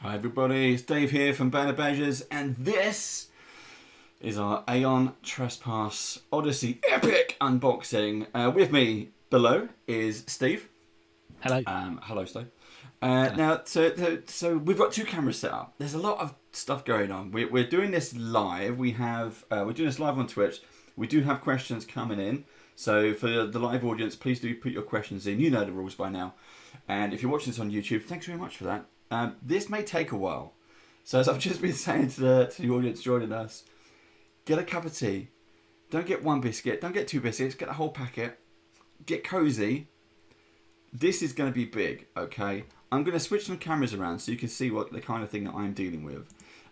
Hi everybody, it's Dave here from Banner Badgers, and this is our AEON Trespass Odyssey epic unboxing. With me below is Steve. Hello. Hello, Steve. Hello. Now, so we've got two cameras set up. There's a lot of stuff going on. We're doing this live. We're doing this live on Twitch. We do have questions coming in. So for the live audience, please do put your questions in. You know the rules by now. And if you're watching this on YouTube, thanks very much for that. This may take a while. So as I've just been saying to the audience joining us, get a cup of tea. Don't get one biscuit. Don't get two biscuits. Get a whole packet. Get cozy. This is going to be big, okay? I'm going to switch some cameras around so you can see what the kind of thing that I'm dealing with.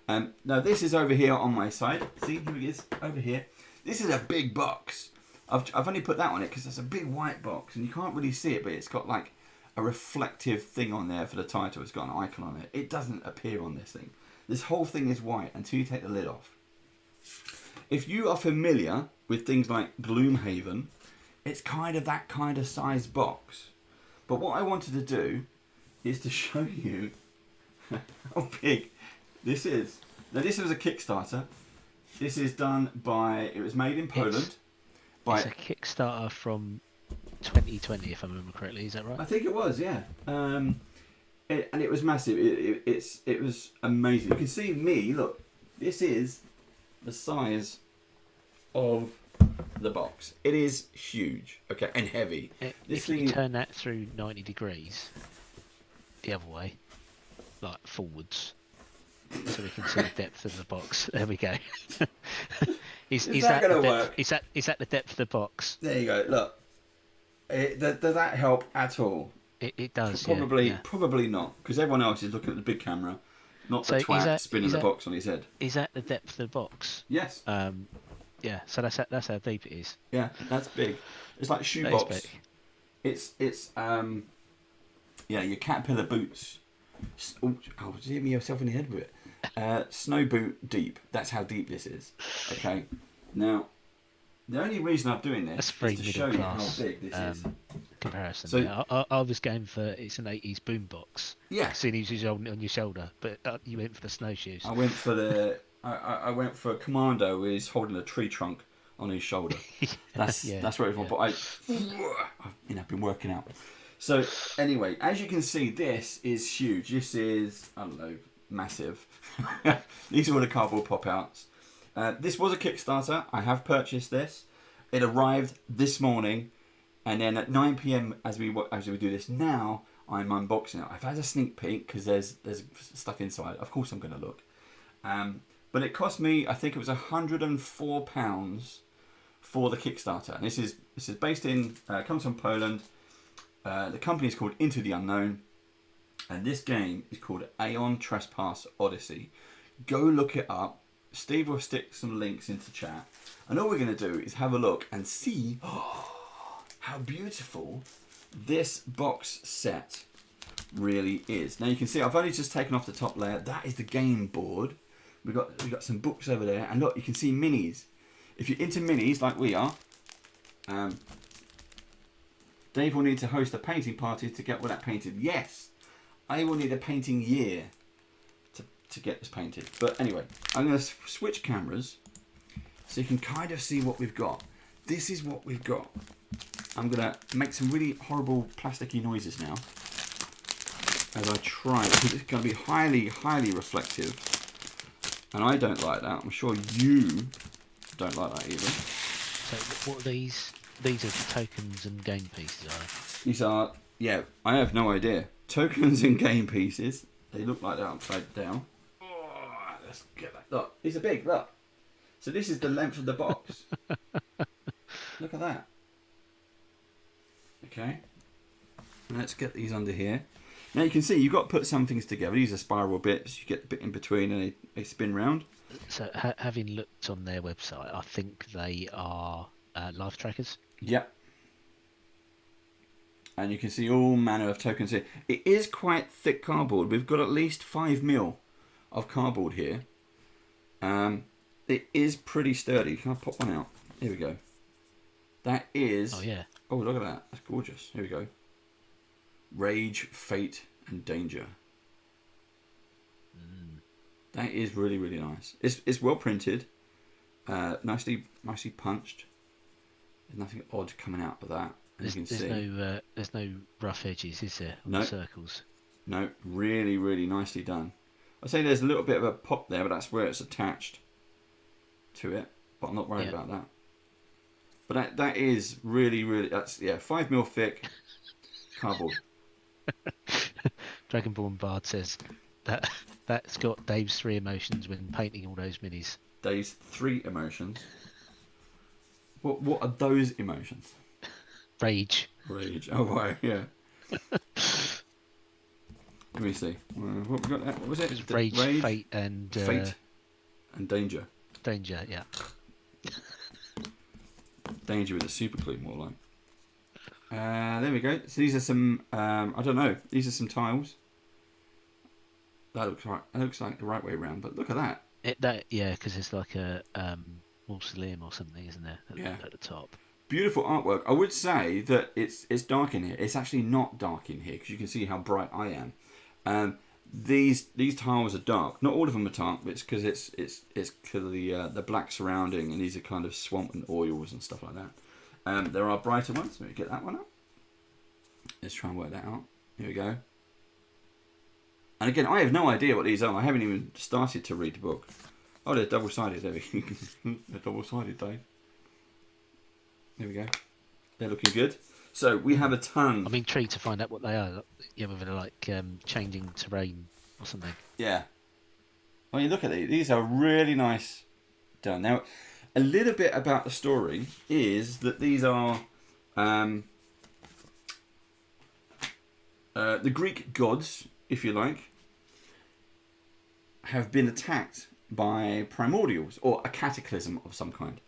Now this is over here on my side. See, here it is, over here. This is a big box. I've only put that on it because it's a big white box and you can't really see it, but it's got like a reflective thing on there for the title. It's got an icon on it. It doesn't appear on this thing. This whole thing is white until you take the lid off. If you are familiar with things like Gloomhaven, it's kind of that kind of size box. But what I wanted to do is to show you how big this is. Now this was a Kickstarter. This is done by, it was made in Poland. It's a Kickstarter from 2020, if I remember correctly. Is that right? I think it was, yeah. And it was massive. It was amazing. You can see me. Look, this is the size of the box. It is huge, okay, and heavy. If you turn that through 90 degrees, the other way, like forwards, so we can see the depth of the box. There we go. Is that going to work? Is that the depth of the box? There you go. Look, does that help at all? It does. Probably not, because everyone else is looking at the big camera, not the twat spinning the box on his head. Is that the depth of the box? Yes. Yeah. So that's how deep it is. Yeah, that's big. It's like shoebox. It's your caterpillar boots. Oh, just hit me yourself in the head with it. Snow boot deep. That's how deep this is. Okay. Now, the only reason I'm doing this is to show you how big this is. Comparison. So I was going for it's an 80s boombox. Yeah. Seeing he's on your shoulder, but you went for the snowshoes. I went for the I went for a commando who is holding a tree trunk on his shoulder. That's where it's from. But I've been working out. So anyway, as you can see, this is huge. This is, I don't know, massive. These are all the cardboard pop-outs. This was a Kickstarter. I have purchased this. It arrived this morning, and then at 9 PM as we do this now, I'm unboxing it. I've had a sneak peek because there's stuff inside. Of course, I'm going to look. But it cost me, I think it was £104 for the Kickstarter. And this is based in comes from Poland. The company is called Into the Unknown, and this game is called AEON Trespass Odyssey. Go look it up. Steve will stick some links into chat, and all we're going to do is have a look and see how beautiful this box set really is. Now you can see I've only just taken off the top layer. That is the game board. We've got some books over there, and look, you can see minis. If you're into minis like we are, Dave will need to host a painting party to get all that painted. Yes, I will need a painting year to get this painted. But anyway, I'm going to switch cameras so you can kind of see what we've got. This is what we've got. I'm going to make some really horrible plasticky noises now as I try, because it's going to be highly, highly reflective. And I don't like that. I'm sure you don't like that either. So what are these? These are the tokens and game pieces, are they? These are, yeah, I have no idea. Tokens and game pieces. They look like they're upside down. Oh, let's get that. Look, these are big, look. So this is the length of the box. Look at that. Okay. Let's get these under here. Now you can see you've got to put some things together. These are spiral bits. You get the bit in between and they spin round. So having looked on their website, I think they are life trackers. Yep. And you can see all manner of tokens here. It is quite thick cardboard. We've got at least 5mm of cardboard here. It is pretty sturdy. Can I pop one out? Here we go. That is... Oh, yeah. Oh, look at that. That's gorgeous. Here we go. Rage, Fate, and Danger. That is really, really nice. It's well printed, nicely punched. There's nothing odd coming out of that. And you can see. There's no rough edges, is there, on No, the circles? no, really, really nicely done. I'd say there's a little bit of a pop there, but that's where it's attached to it. But I'm not worried about that. But that is really, really, that's, 5mm thick cardboard. Dragonborn Bard says that's got Dave's 3 emotions when painting all those minis. Dave's 3 emotions. What are those emotions? Rage. Oh, right, yeah. Let me see. What we got? What was it? It was rage, fate, and danger. Danger, yeah. Danger with a super clue, more like. There we go. So these are some. I don't know. These are some tiles. That looks right. That looks like the right way around. But look at that. Because it's like a mausoleum or something, isn't there? At the top. Beautiful artwork. I would say that it's dark in here. It's actually not dark in here because you can see how bright I am. These tiles are dark. Not all of them are dark, but it's because it's because of the black surrounding, and these are kind of swamp and oils and stuff like that. There are brighter ones. Let me get that one up. Let's try and work that out. Here we go. And again, I have no idea what these are. I haven't even started to read the book. Oh, they're double-sided. There we go. They're double-sided, Dave. There we go. They're looking good. So we have a ton. I'm intrigued to find out what they are. Yeah, whether they're like changing terrain or something. Yeah. When you look at these, these are really nice done. Now, a little bit about the story is that these are the Greek gods, if you like, have been attacked by primordials or a cataclysm of some kind.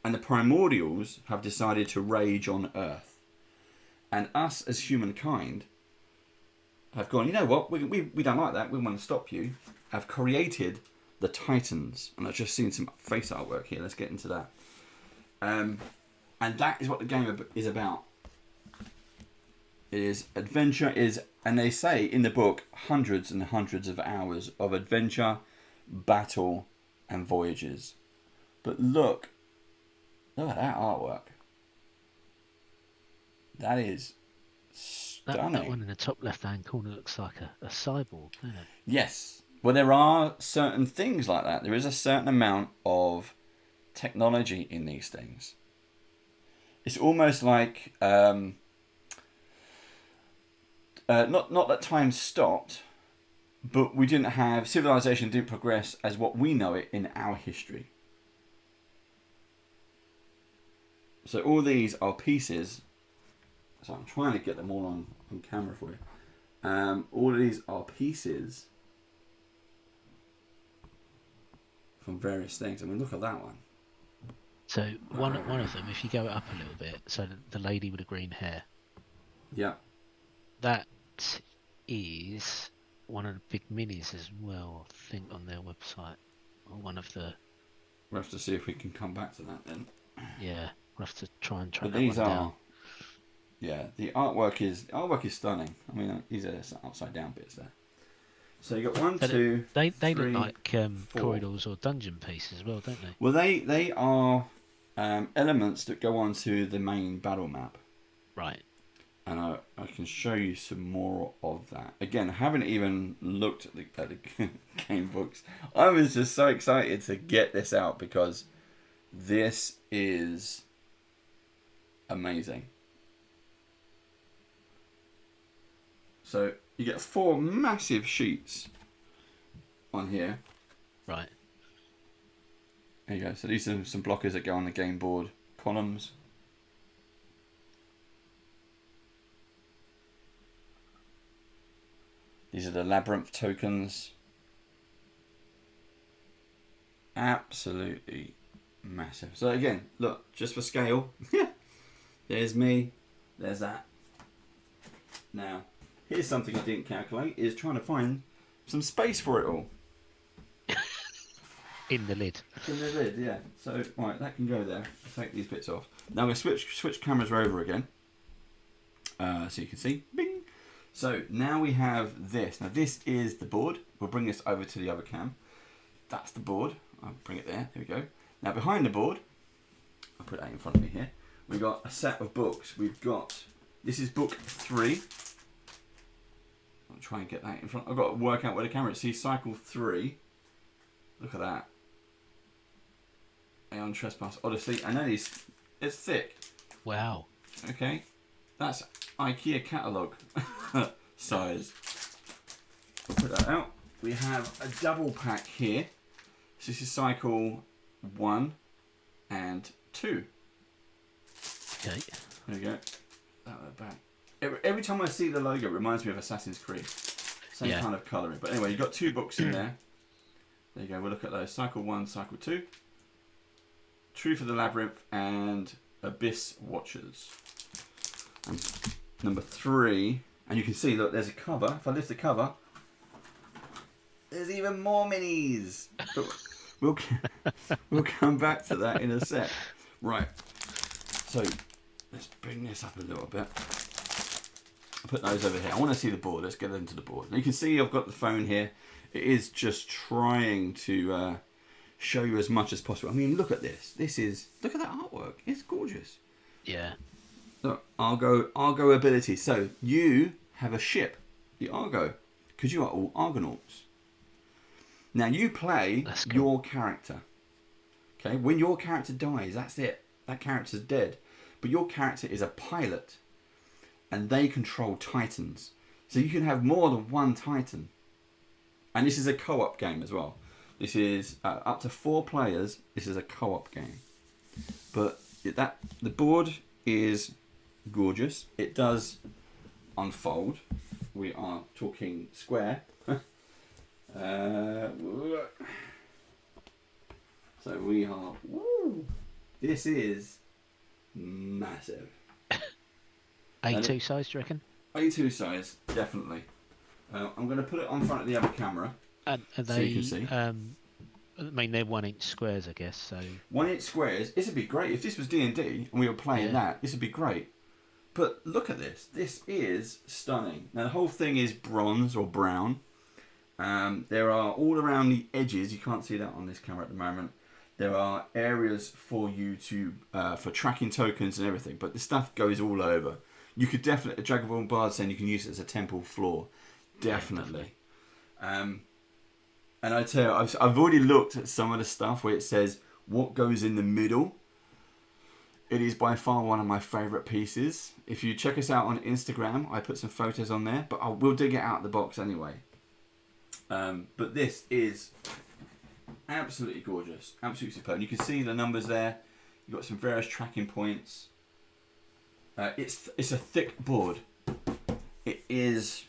And the primordials have decided to rage on Earth. And us as humankind have gone, you know what, we don't like that, we want to stop you. Have created the Titans. And I've just seen some face artwork here, let's get into that. And that is what the game is about. It is adventure, and they say in the book, hundreds and hundreds of hours of adventure, battle, and voyages. But look at that artwork. That is stunning. That one in the top left-hand corner looks like a cyborg, doesn't it? Yes. Well, there are certain things like that. There is a certain amount of technology in these things. It's almost like not that time stopped, but civilization didn't progress as what we know it in our history. So all these are pieces. So I'm trying to get them all on camera for you. All of these are pieces from various things. I mean, look at that one. So one of them, if you go up a little bit, so the lady with the green hair. Yeah. That is one of the big minis as well, I think, on their website. Or one of the... We'll have to see if we can come back to that then. Yeah, we'll have to try and track but that these one are down. Yeah, the artwork is stunning. I mean, these are some upside down bits there. So you got one, But two, they three, look like four. corridors or dungeon pieces as well, don't they? Well, they are elements that go onto the main battle map. Right. And I can show you some more of that. Again, I haven't even looked at the game books. I was just so excited to get this out because this is amazing. So you get 4 massive sheets on here. Right. There you go. So these are some blockers that go on the game board columns. These are the labyrinth tokens. Absolutely massive. So again, look, just for scale. There's me. There's that. Now, here's something I didn't calculate, is trying to find some space for it all. In the lid. In the lid, yeah. So, right, that can go there. I'll take these bits off. Now I'm going to switch cameras over again. So you can see. Bing! So now we have this. Now this is the board. We'll bring this over to the other cam. that's the board. I'll bring it there. There we go. Now behind the board, I'll put that in front of me here. We've got a set of books. This is book 3. I'll try and get that in front. I've got to work out where the camera is. See, cycle 3. Look at that. AEON TRESPASS ODYSSEY. And then it's thick. Wow. Okay. That's IKEA catalogue size. We'll put that out. We have a double pack here. So this is cycle 1 and 2. Okay. There we go. That way back. Every time I see the logo, it reminds me of Assassin's Creed. Same kind of colouring. But anyway, you've got 2 books in there. There you go. We'll look at those. Cycle 1, Cycle 2. Truth of the Labyrinth and Abyss Watchers. And number 3. And you can see, look, there's a cover. If I lift the cover, there's even more minis. But we'll come back to that in a sec. Right. So let's bring this up a little bit. I'll put those over here. I want to see the board. Let's get into the board. Now you can see I've got the phone here. It is just trying to show you as much as possible. I mean, look at this. Look at that artwork. It's gorgeous. Yeah. Look, Argo ability. So you have a ship, the Argo, because you are all Argonauts. Now you play your character. Okay, when your character dies, that's it. That character's dead. But your character is a pilot, and they control Titans. So you can have more than one Titan. And this is a co-op game as well. This is up to 4 players. This is a co-op game. But the board is gorgeous. It does unfold. We are talking square. So we are. Woo, this is massive. A2 size, do you reckon? A2 size, definitely. I'm going to put it on front of the other camera. And so you can see. I mean, they're 1-inch squares, I guess. So 1-inch squares. This would be great if this was D&D and we were playing that. This would be great. But look at this. This is stunning. Now the whole thing is bronze or brown. There are all around the edges. You can't see that on this camera at the moment. There are areas for you to for tracking tokens and everything. But the stuff goes all over. You could definitely, Dragon Ball Bard saying you can use it as a temple floor. Definitely. And I tell you, I've already looked at some of the stuff where it says what goes in the middle. It is by far one of my favourite pieces. If you check us out on Instagram, I put some photos on there, but we'll dig it out of the box anyway. But this is absolutely gorgeous, absolutely superb. You can see the numbers there. You've got some various tracking points. It's a thick board. It is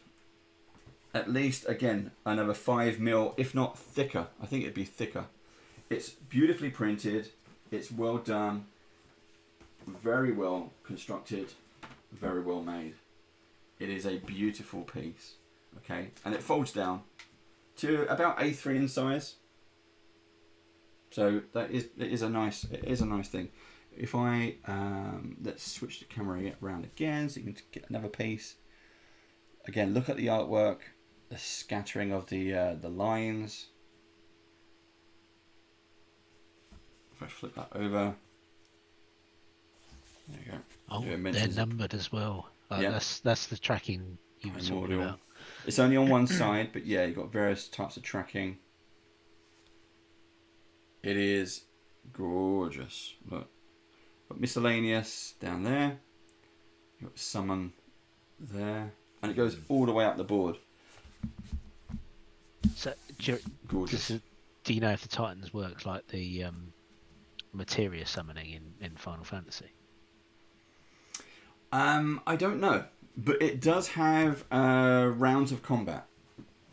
at least, again, another 5mm, if not thicker. I think it'd be thicker. It's beautifully printed. It's well done. Very well constructed. Very well made. It is a beautiful piece. Okay, and it folds down to about A3 in size. So it is a nice thing. If I let's switch the camera around again so you can get another piece. Again, look at the artwork, the scattering of the lines. If I flip that over, there you go. Oh, they're numbered as well. Yeah. That's the tracking you were talking about. It's only on one side, but yeah, you've got various types of tracking. It is gorgeous. Look, got miscellaneous down there. You've got summon there, and it goes all the way up the board. So, gorgeous. Do you know if the Titans works like the materia summoning in Final Fantasy? I don't know, but it does have rounds of combat.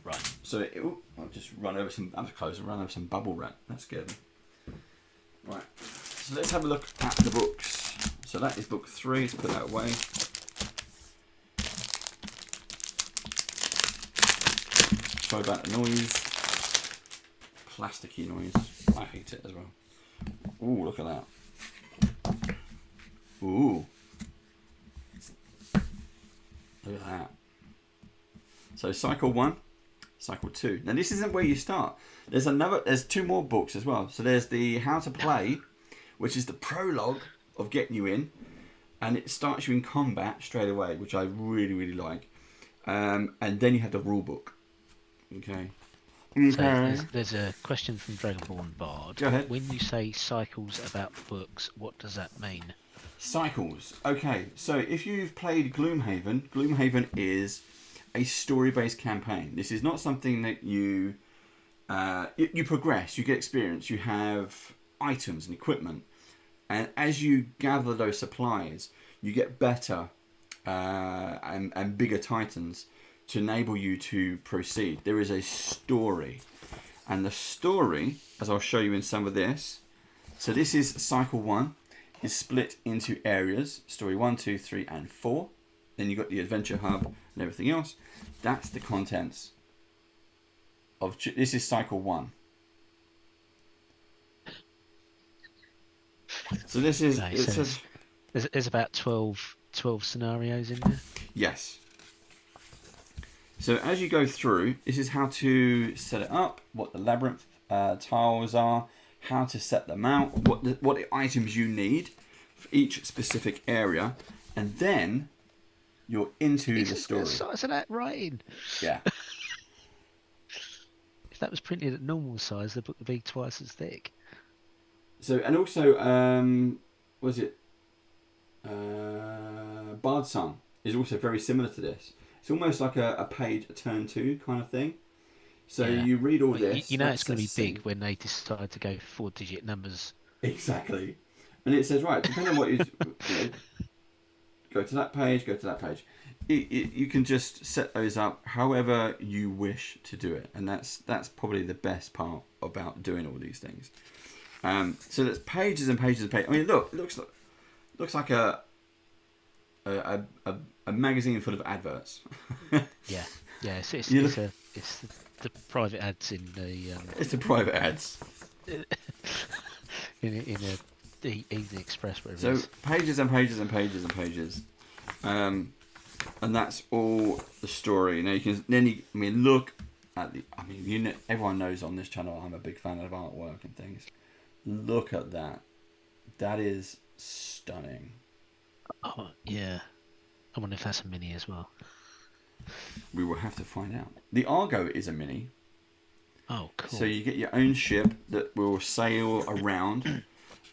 Right. So I'll just run over some. I'm close. Run over some bubble wrap. That scared me. Right. So let's have a look at the books. So that is book 3. Let's put that away. Sorry about the noise. Plasticky noise. I hate it as well. Ooh, look at that. Ooh. Look at that. So cycle 1, Cycle 2. Now this isn't where you start. There's 2 more books as well. So there's the How to Play, which is the prologue of getting you in, and it starts you in combat straight away, which I really, really like. And then you have the rule book. Okay. So there's a question from Dragonborn Bard. Go ahead. When you say cycles about books, what does that mean? Cycles. Okay, so if you've played Gloomhaven, Gloomhaven is a story-based campaign. This is not something that you progress, you get experience, you have items and equipment, and as you gather those supplies, you get better and bigger titans to enable you to proceed. There is a story, and the story, as I'll show you in some of this, so this is cycle 1, is split into areas, story 1, 2, 3 and 4. Then you've got the adventure hub and everything else. That's the contents of this is cycle 1. So this is there's about 12 scenarios in there. Yes. So as you go through, this is how to set it up, what the labyrinth tiles are, how to set them out, what the items you need for each specific area, and then you're into the story. The size of that writing. Yeah. If that was printed at normal size, the book would be twice as thick. So, and also, was it Bard's Song is also very similar to this. It's almost like a page, a turn 2 kind of thing. So you read all this. You know it's going to be big when they decide to go 4-digit numbers. Exactly. And it says, right, depending on what you know, go to that page, go to that page. You can just set those up however you wish to do it. And that's probably the best part about doing all these things. So there's pages and pages and pages. I mean, look, it looks like a magazine full of adverts. Yeah. It's the private ads in the. It's the private ads. in the Easy Express, whatever. So it is. pages and pages and pages and pages, and that's all the story. Now you can look at the. I mean, everyone knows on this channel I'm a big fan of artwork and things. Look at that. That is stunning. Oh yeah, I wonder if that's a mini as well. We will have to find out. The Argo is a mini. Oh, cool. So you get your own ship that will sail around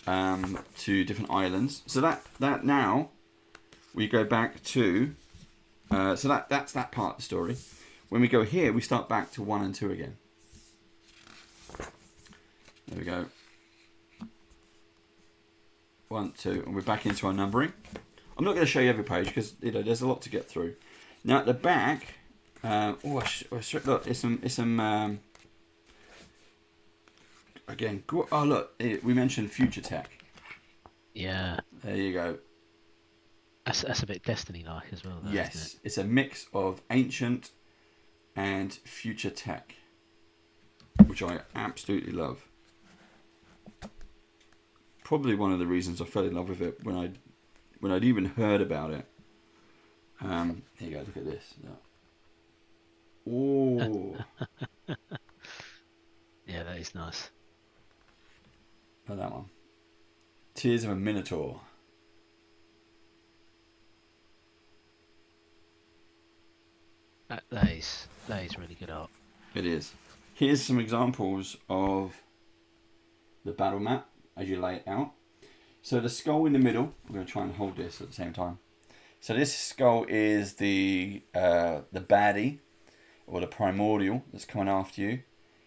to different islands. So that now we go back to. So that's that part of the story. When we go here, we start back to 1 and 2 again. There we go. 1, 2, and we're back into our numbering. I'm not going to show you every page because there's a lot to get through. Now at the back, look, it's some. Again, oh look, we mentioned future tech. Yeah. There you go. That's a bit Destiny-like as well, though, yes, isn't it? It's a mix of ancient and future tech, which I absolutely love. Probably one of the reasons I fell in love with it when I'd even heard about it. Here you go. Look at this. Oh. Yeah, that is nice. Oh, that one. Tears of a Minotaur. That is really good art. It is. Here's some examples of the battle map as you lay it out. So the skull in the middle, I'm going to try and hold this at the same time. So this skull is the baddie, or the primordial that's coming after you.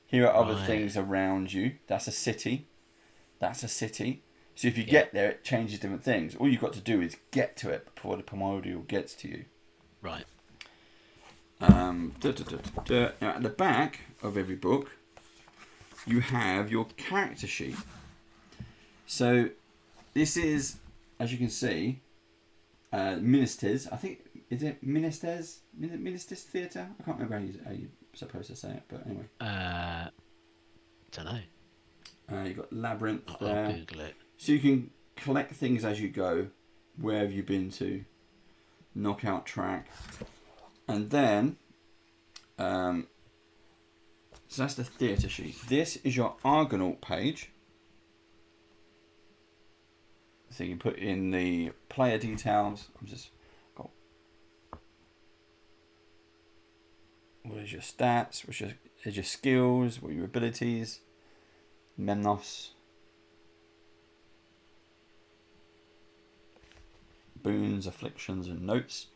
Here are other things around you. That's a city. That's a city. So if you get there, it changes different things. All you've got to do is get to it before the primordial gets to you. Right. Now at the back of every book, you have your character sheet. So this is, as you can see, Ministers. I think, is it Ministers? Ministers Theatre? I can't remember how you're supposed to say it, but anyway. Don't know. You've got Labyrinth I'll there. Google it. So you can collect things as you go. Where have you been to? Knockout track. And then So that's the theatre sheet. This is your Argonaut page. So you can put in the player details. I'm just got what is your stats? Is your skills? What are your abilities? Memnos. Boons, afflictions, and notes.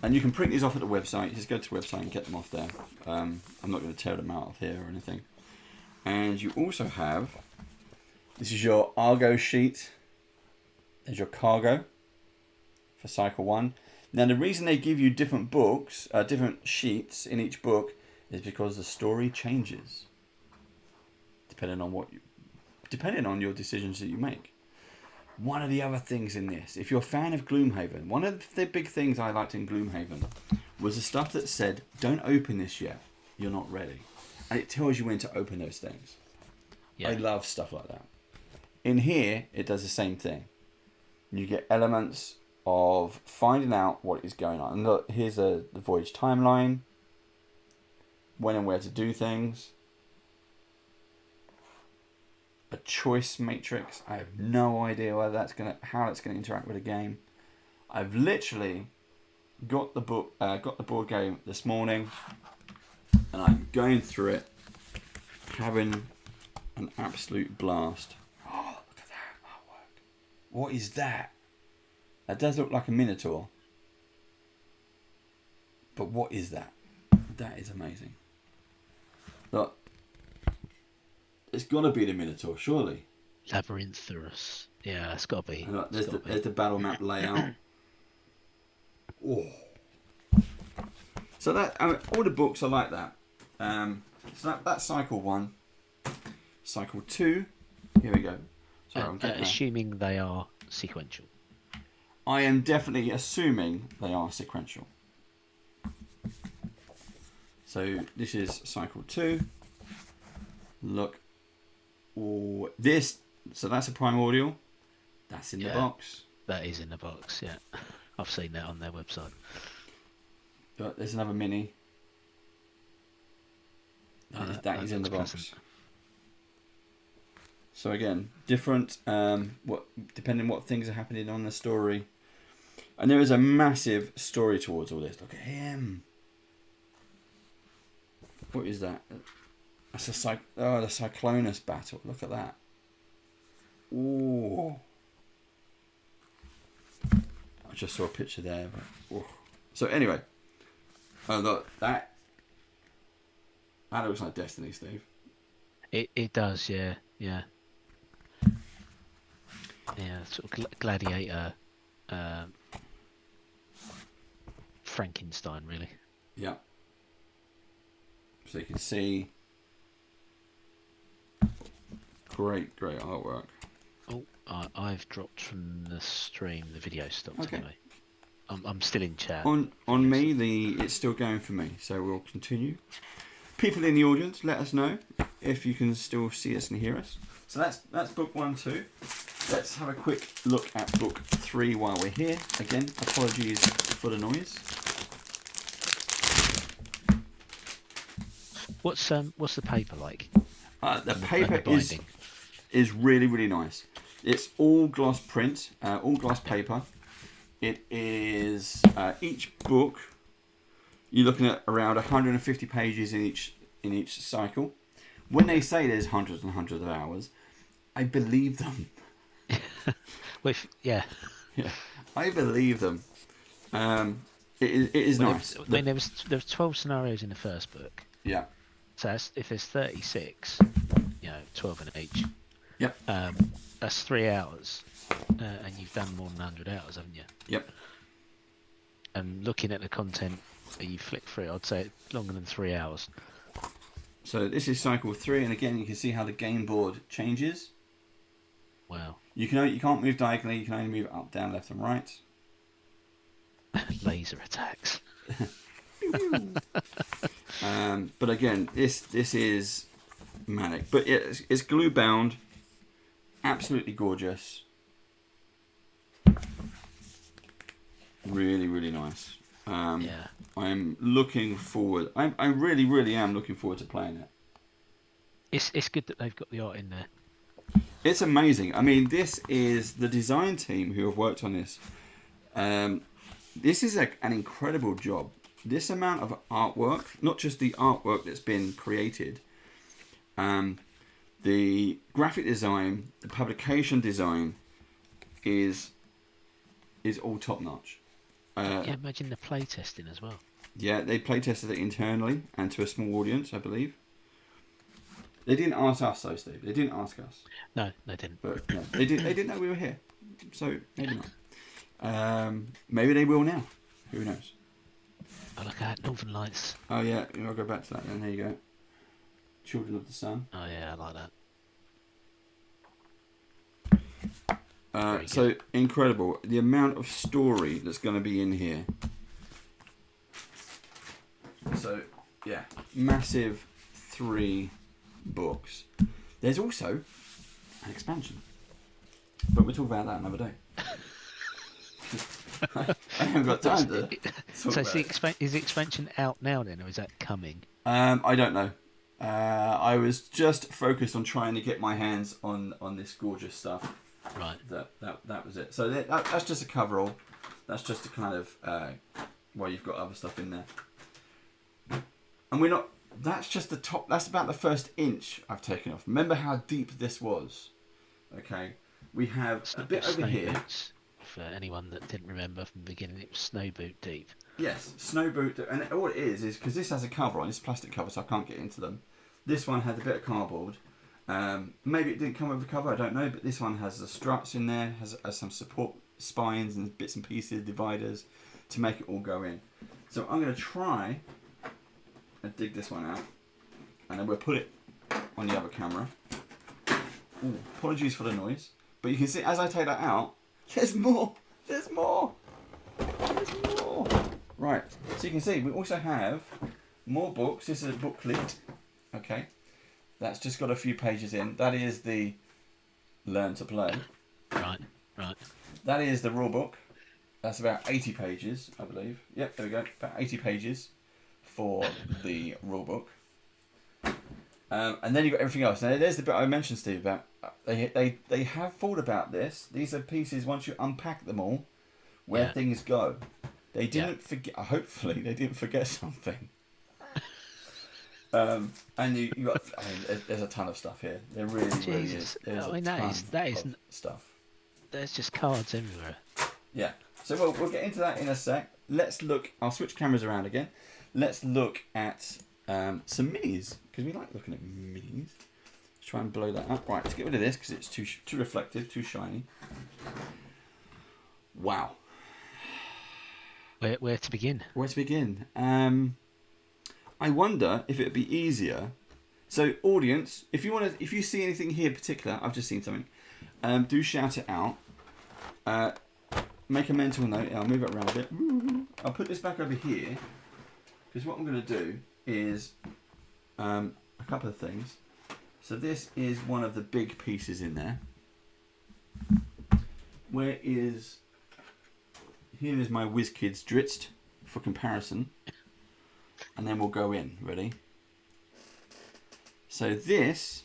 And you can print these off at the website. You just go to the website and get them off there. I'm not going to tear them out of here or anything. And you also have, this is your Argo sheet. There's your cargo for cycle 1. Now the reason they give you different books, different sheets in each book, is because the story changes depending on your decisions that you make. One of the other things in this, if you're a fan of Gloomhaven, one of the big things I liked in Gloomhaven was the stuff that said, don't open this yet, you're not ready. And it tells you when to open those things. Yeah. I love stuff like that. In here, it does the same thing. You get elements of finding out what is going on. And look, here's the voyage timeline, when and where to do things. A choice matrix. I have no idea how that's gonna interact with the game. I've literally got the board game this morning, and I'm going through it, having an absolute blast. Oh, look at that artwork! What is that? That does look like a minotaur, but what is that? That is amazing. Look. It's got to be the Minotaur, surely. Labyrinthorus. Yeah, it's got to be. Look, there's the battle map layout. Oh. So that all the books are like that. So that's cycle 1. Cycle 2. Here we go. Sorry, I'm getting assuming they are sequential. I am definitely assuming they are sequential. So this is cycle 2. Look. Oh, so that's a primordial. That's in the box. That is in the box, yeah. I've seen that on their website. But there's another mini. That is in the box. Present. So again, different, depending what things are happening on the story. And there is a massive story towards all this. Look at him. What is that? That's the Cyclonus battle. Look at that. Ooh. I just saw a picture there. But, so anyway. Oh, look. That looks like Destiny, Steve. It does, yeah. Yeah. Yeah, sort of gladiator Frankenstein, really. Yeah. So you can see... Great artwork. Oh, I've dropped from the stream. The video stopped anyway. I'm still in chat. On me, it's still going for me. So we'll continue. People in the audience, let us know if you can still see us and hear us. So that's book 1, 2. Let's have a quick look at book 3 while we're here. Again, apologies for the noise. What's the paper like? The paper is really, really nice. It's all gloss print, all gloss paper. It is each book. You're looking at around 150 pages in each cycle. When they say there's hundreds and hundreds of hours, I believe them. Yeah, I believe them. It is nice. There was 12 scenarios in the first book. Yeah. So if there's 36, 12 in each. Yep. That's 3 hours, and you've done more than 100 hours, haven't you? Yep. And looking at the content that you flick through, I'd say it's longer than 3 hours. So this is cycle 3, and again you can see how the game board changes. Wow. You can't move diagonally. You can only move up, down, left, and right. Laser attacks. But again, this is manic. But it's glue bound. Absolutely gorgeous. Really, really nice. Yeah. I'm looking forward. I really, really am looking forward to playing it. It's good that they've got the art in there. It's amazing. I mean, this is the design team who have worked on this. Um, this is an incredible job. This amount of artwork, not just the artwork that's been created, the graphic design, the publication design is all top notch. Yeah, imagine the play testing as well. Yeah, they play tested it internally and to a small audience, I believe. They didn't ask us though, Steve. They didn't ask us. No, they didn't. But yeah, they didn't know we were here. So maybe not. Maybe they will now. Who knows? Oh, look at Northern Lights. Oh yeah, I'll go back to that then. There you go. Children of the Sun. Oh yeah, I like that. So incredible. The amount of story that's going to be in here. So yeah, massive 3 books. There's also an expansion, but we'll talk about that another day. I haven't got time to. So is the expansion out now then, or is that coming? I don't know. I was just focused on trying to get my hands on this gorgeous stuff. Right. That was it. So that's just a coverall. That's just a kind of well, you've got other stuff in there, and we're not. That's just the top. That's about the first inch I've taken off. Remember how deep this was. Okay, we have a bit over here. Boots. For anyone that didn't remember from the beginning, it was snow boot deep. Yes, snow boot, and all it is because this has a cover on. It's plastic cover, so I can't get into them. This one had a bit of cardboard. Maybe it didn't come with a cover, I don't know, but this one has the struts in there, has some support spines and bits and pieces, dividers, to make it all go in. So I'm going to try and dig this one out, and then we'll put it on the other camera. Ooh, apologies for the noise, but you can see as I take that out, there's more! There's more! There's more! Right, so you can see we also have more books. This is a booklet, okay? That's just got a few pages in. That is the Learn to Play. Right. That is the rule book. That's about 80 pages, I believe. Yep, there we go. About 80 pages for the rule book. And then you've got everything else. Now, there's the bit I mentioned, Steve, about they have thought about this. These are pieces, once you unpack them all, where things go. They didn't forget, hopefully, they didn't forget something. And you got, I mean, there's a ton of stuff here. There really is. There's that is stuff. There's just cards everywhere. Yeah. So we'll get into that in a sec. Let's look. I'll switch cameras around again. Let's look at some minis because we like looking at minis. Let's try and blow that up. Right. Let's get rid of this because it's too reflective, too shiny. Wow. Where to begin? Where to begin? I wonder if it'd be easier. So, audience, if you see anything here in particular, I've just seen something. Do shout it out. Make a mental note. I'll move it around a bit. I'll put this back over here because what I'm going to do is a couple of things. So this is one of the big pieces in there. Here is my WizKids Dritzt for comparison. And then we'll go in. Ready? So this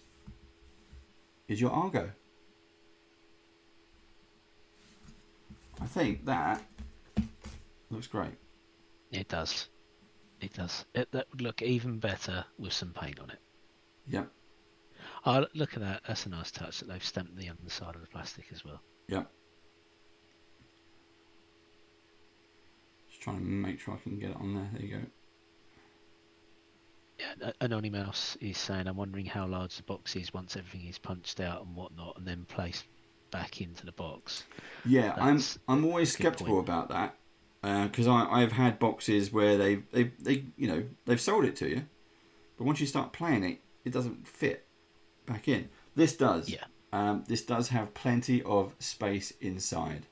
is your Argo. I think that looks great. It does. It does. That would look even better with some paint on it. Yep. Oh, look at that. That's a nice touch that they've stamped the underside of the plastic as well. Yep. Just trying to make sure I can get it on there. There you go. Yeah, Anonymous is saying, I'm wondering how large the box is once everything is punched out and whatnot and then placed back into the box. Yeah, I'm always skeptical about that because I've had boxes where they've sold it to you, but once you start playing it, it doesn't fit back in. This does. Yeah. This does have plenty of space inside.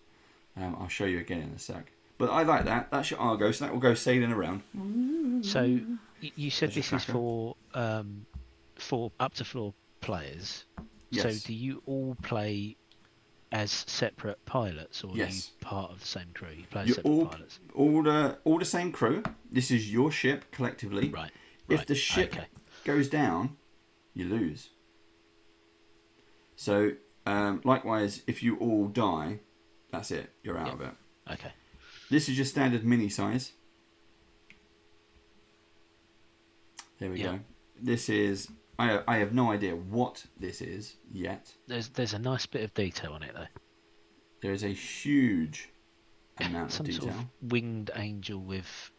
I'll show you again in a sec. But I like that. That's your Argo, so that will go sailing around. So you said this is for up to 4 players. Yes. So do you all play as separate pilots, or are you Yes. part of the same crew? You play as You're separate pilots. all the same crew. This is your ship collectively. Right. If Right. the ship Okay. goes down, you lose. So, likewise, if you all die, that's it. You're out Yep. of it. Okay. This is your standard mini size. There we Yep. go. This is. I have no idea what this is yet. There's a nice bit of detail on it though. There is a huge amount of Some detail. sort of winged angel with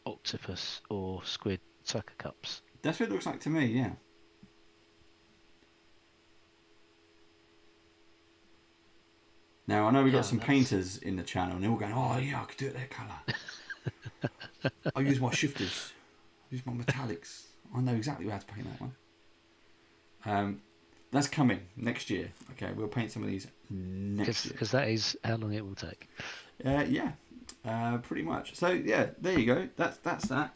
octopus or squid sucker cups. That's what it looks like to me. Yeah. Now I know we've got some painters in the channel, and they're all going, "Oh yeah, I could do it that colour. I use my shifters. I use my metallics. I know exactly how to paint that one." That's coming next year. Okay, we'll paint some of these next year. Because that is how long it will take. Yeah, pretty much. So yeah, there you go. That's that.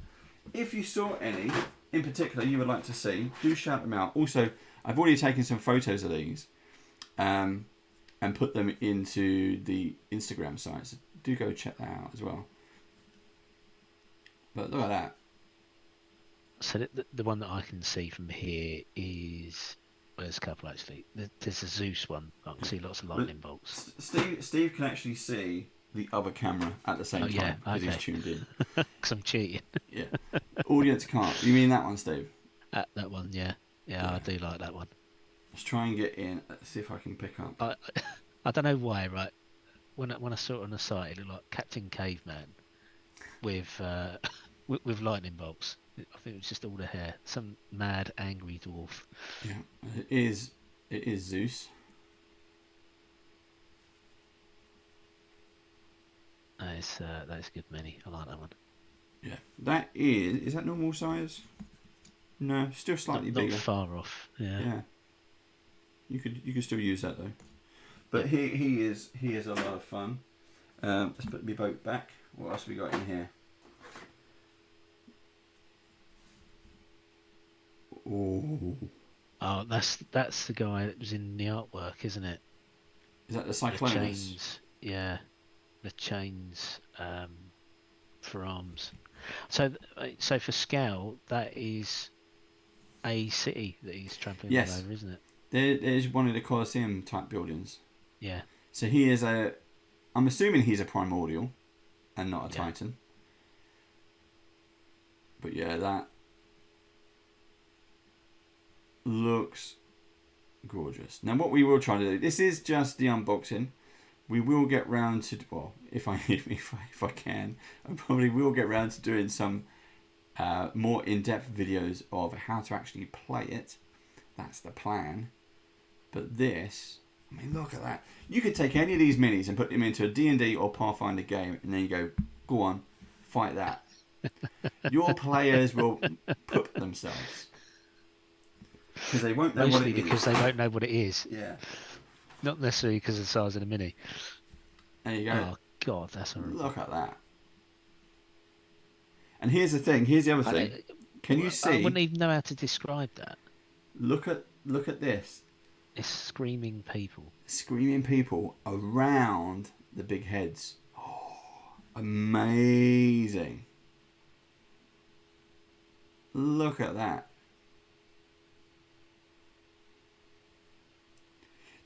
If you saw any in particular you would like to see, do shout them out. Also, I've already taken some photos of these, and put them into the Instagram site. So do go check that out as well. But look at that. So the one that I can see from here is, well, there's a couple actually. There's a Zeus one. I can see lots of lightning bolts. Steve can actually see the other camera at the same time because he's tuned in. Because I'm cheating. Yeah. Audience can't. You mean that one, Steve? That one, yeah. Yeah, I do like that one. Let's try and get in. Let's see if I can pick up. I don't know why, right? When I saw it on the site, it looked like Captain Caveman with with lightning bolts. I think it was just all the hair. Some mad, angry dwarf. Yeah, it is Zeus. That is a good mini. I like that one. Yeah, that is that normal size? No, still slightly bigger. Not far off. Yeah. Yeah. You could still use that though. But he is a lot of fun. Let's put my boat back. What else have we got in here? Oh, that's the guy that was in the artwork, isn't it? Is that the The Cyclonus? chains, yeah, the chains for arms. So for scale, that is a city that he's trampling all over, isn't it? There's one of the Colosseum type buildings. Yeah. So he is I'm assuming he's a primordial, and not a Titan. But yeah, that looks gorgeous. Now what we will try to do, this is just the unboxing. We will get round to, well, if I can, I probably will get round to doing some more in-depth videos of how to actually play it. That's the plan. But this, I mean, look at that. You could take any of these minis and put them into a D&D or Pathfinder game, and then you go on, fight that. Your players will poop themselves. Because they won't know Mostly what it because is. they won't know what it is. Yeah. Not necessarily because of the size of the mini. There you go. Oh God, that's horrible. Look at that. And here's the thing. Here's the other thing. Can you see? I wouldn't even know how to describe that. Look at this. It's screaming people. Screaming people around the big heads. Oh, amazing. Look at that.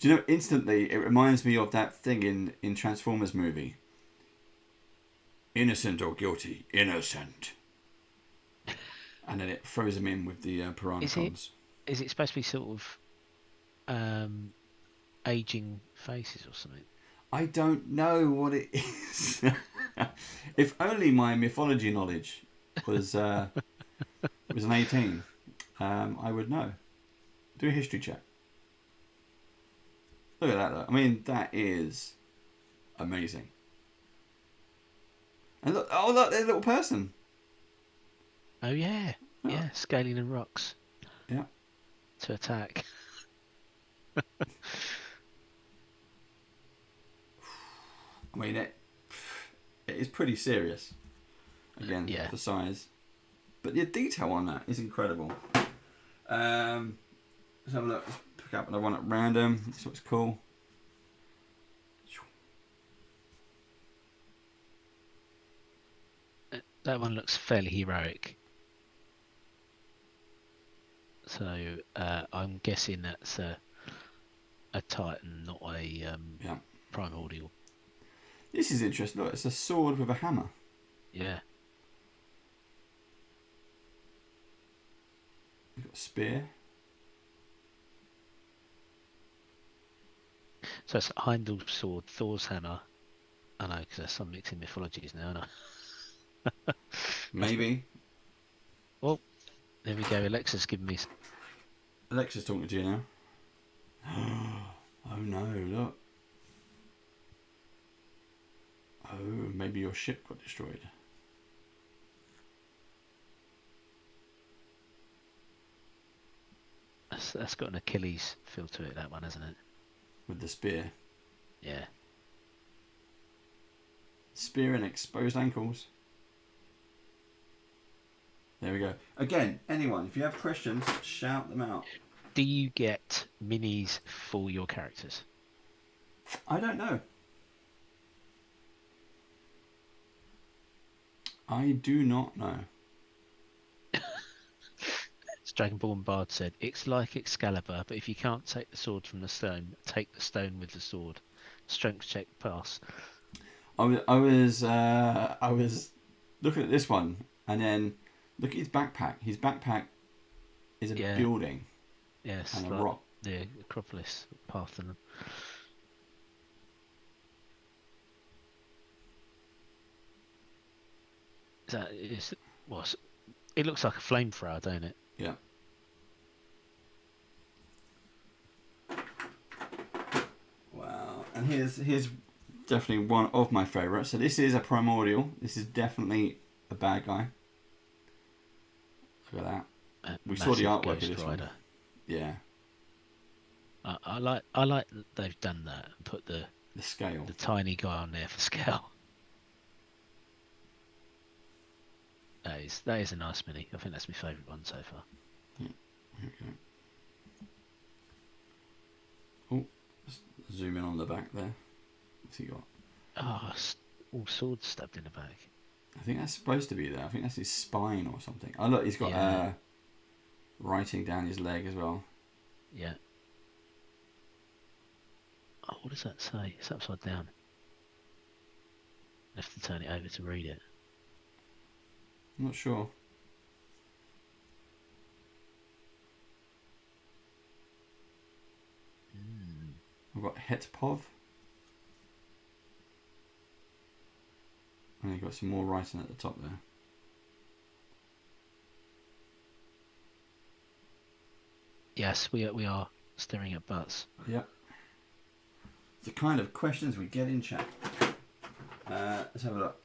Do you know, instantly it reminds me of that thing in Transformers movie. Innocent or guilty? Innocent. And then it throws them in with the piranhacons. Is it supposed to be sort of aging faces or something? I don't know what it is. If only my mythology knowledge was an 18, I would know. Do a history check. Look at that though. I mean, that is amazing. And look, there's a little person. Oh yeah, Oh. yeah, scaling the rocks. Yeah. To attack. I mean, it is pretty serious. Again, Yeah. for size. But the detail on that is incredible. Let's have a look. Let's pick up another one at random. This looks cool. that one looks fairly heroic. So I'm guessing that's a Titan, not a Yeah. primordial. This is interesting. Look, it's a sword with a hammer. Yeah. You've got a spear. So it's Heimdall's sword, Thor's hammer. I know, because there's some mixing mythologies now, aren't I? Maybe. Well, there we go. Alexa's giving me. Alexa's talking to you now. Oh no, look. Oh, maybe your ship got destroyed. That's got an Achilles feel to it, that one, hasn't it? With the spear. Yeah. Spear and exposed ankles. There we go. Again, anyone, if you have questions, shout them out. Do you get minis for your characters? I don't know. I do not know. Dragonborn Bard said, "It's like Excalibur, but if you can't take the sword from the stone, take the stone with the sword. Strength check pass." I was looking at this one, and then look at his backpack. His backpack is a building Yes, and a like rock. the Acropolis, Parthenon. It looks like a flamethrower, don't it? Yeah. Wow. And here's definitely one of my favourites. So this is a primordial. This is definitely a bad guy. Look at that. We saw the artwork of this one. Yeah. I like that they've done that and put the scale, the tiny guy on there for scale. That is a nice mini. I think that's my favourite one so far. Yeah. Okay. Oh, let's zoom in on the back there. What's he got? Oh, all swords stabbed in the back. I think that's supposed to be there. I think that's his spine or something. Oh look, he's got writing down his leg as well. Yeah. Oh, what does that say? It's upside down. I have to turn it over to read it. I'm not sure. I've got Hetpov. And you've got some more writing at the top there. Yes, we are staring at butts. Yep. The kind of questions we get in chat. Let's have a look.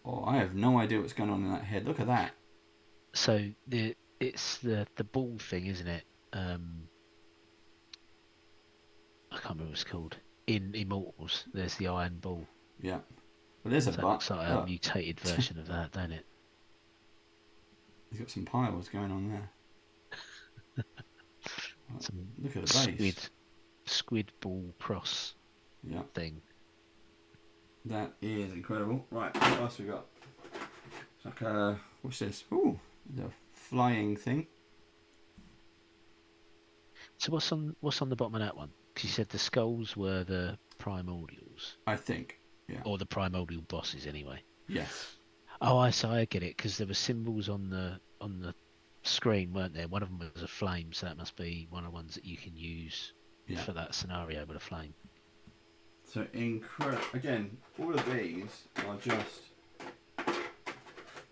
Oh, I have no idea what's going on in that head. Look at that. So it's the ball thing, isn't it? I can't remember what it's called. In Immortals, there's the iron ball. Yeah. Well, there's a butt. Looks like a mutated version of that, don't it? He's got some piles going on there. Look at the base. Squid ball cross thing. That is incredible. Right, what else we got? It's like a, what's this? Ooh, the flying thing. So what's on the bottom of that one? Because you said the skulls were the primordials. I think, yeah. Or the primordial bosses, anyway. Yes. Oh, I get it. Because there were symbols on the screen, weren't there? One of them was a flame, so that must be one of the ones that you can use for that scenario with a flame. So incredible. Again, all of these are just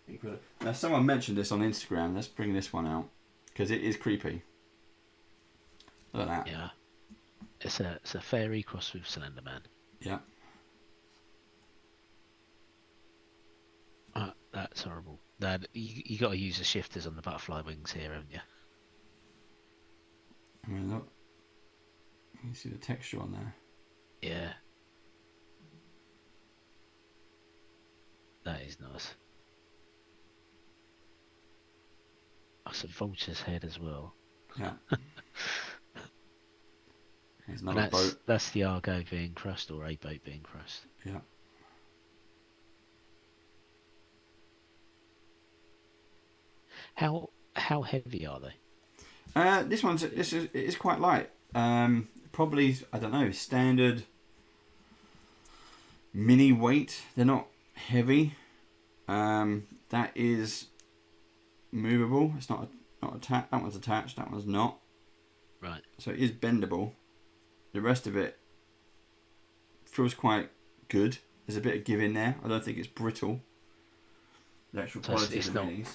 incredible. Now, someone mentioned this on Instagram. Let's bring this one out because it is creepy. Look at that. Yeah. It's a fairy cross with Slender Man. Yeah. That's horrible. That you got to use the shifters on the butterfly wings here, haven't you? I mean, look. You see the texture on there. Yeah. That is nice. That's a vulture's head as well. Yeah. There's another boat. That's the Argo being crushed, or a boat being crushed. Yeah. How heavy are they? This is quite light. Probably, I don't know, standard mini weight. They're not heavy. That is movable. It's not attached. That one's attached. That one's not. Right. So it is bendable. The rest of it feels quite good. There's a bit of give in there. I don't think it's brittle. The actual So quality it's of the not. minis.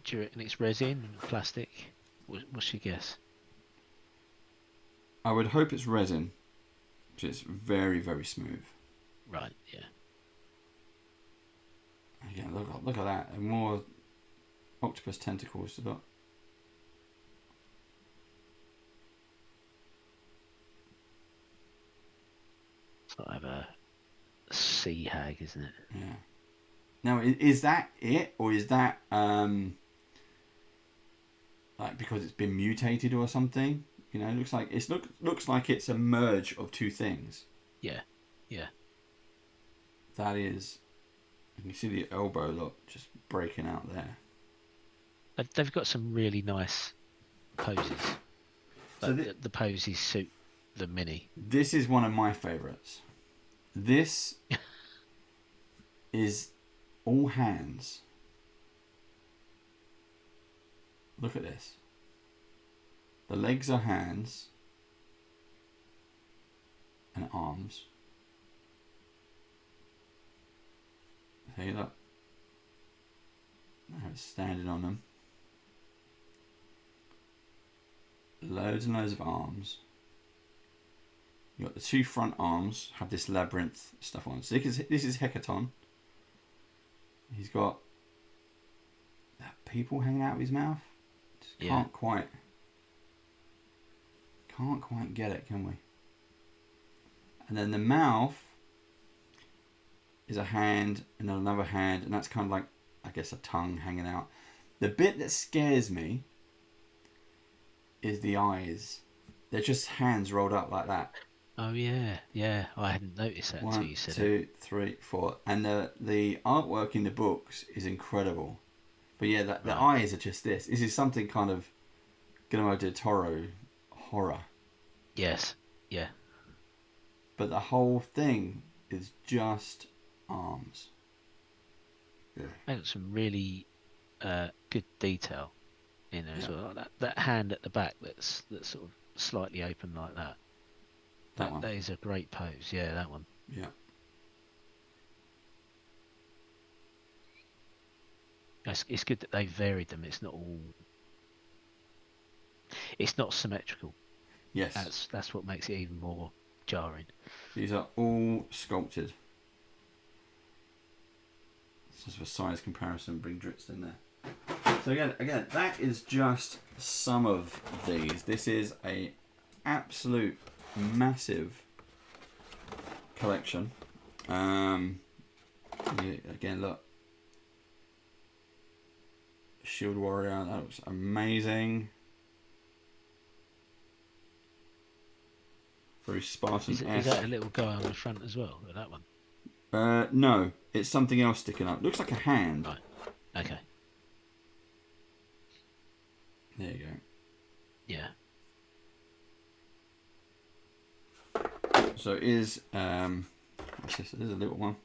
Do you reckon it's resin and plastic? What's your guess? I would hope it's resin. It's very, very smooth. Right. Yeah. Again, look at that. And more octopus tentacles. Look. Sort of a sea hag, isn't it? Yeah. Now, is that it, or is that like because it's been mutated or something? You know, it looks like it's a merge of two things. Yeah. Yeah. That is, you can see the elbow look just breaking out there. They've got some really nice poses. So the poses suit the mini. This is one of my favourites. This is all hands. Look at this. The legs are hands and arms. See that? Now it's standing on them. Loads and loads of arms. You got the two front arms have this labyrinth stuff on. So this is Hecaton. He's got that people hanging out of his mouth. Just can't quite get it, can we? And then the mouth is a hand and then another hand, and that's kind of like, I guess, a tongue hanging out. The bit that scares me is the eyes. They're just hands rolled up like that. Oh yeah. I hadn't noticed that until you said it. 1, 2, 3, 4, and the artwork in the books is incredible. But yeah, the eyes are just this. This is something kind of Guillermo del Toro horror. Yes. Yeah. But the whole thing is just arms. Yeah. They've got some really good detail in there as well. That hand at the back that's sort of slightly open like that. That one. That is a great pose. Yeah, that one. Yeah. It's good that they've varied them. It's not all. It's not symmetrical. Yes. That's what makes it even more jarring. These are all sculpted. Just for size comparison, bring Dritz in there. So again, that is just some of these. This is a absolute massive collection. Again, look, Shield Warrior. That looks amazing. Very Spartan. Is that a little guy on the front as well? Or that one? No, it's something else sticking up. Looks like a hand. Right. Okay. There you go. Yeah. So it is what's this? There's a little one.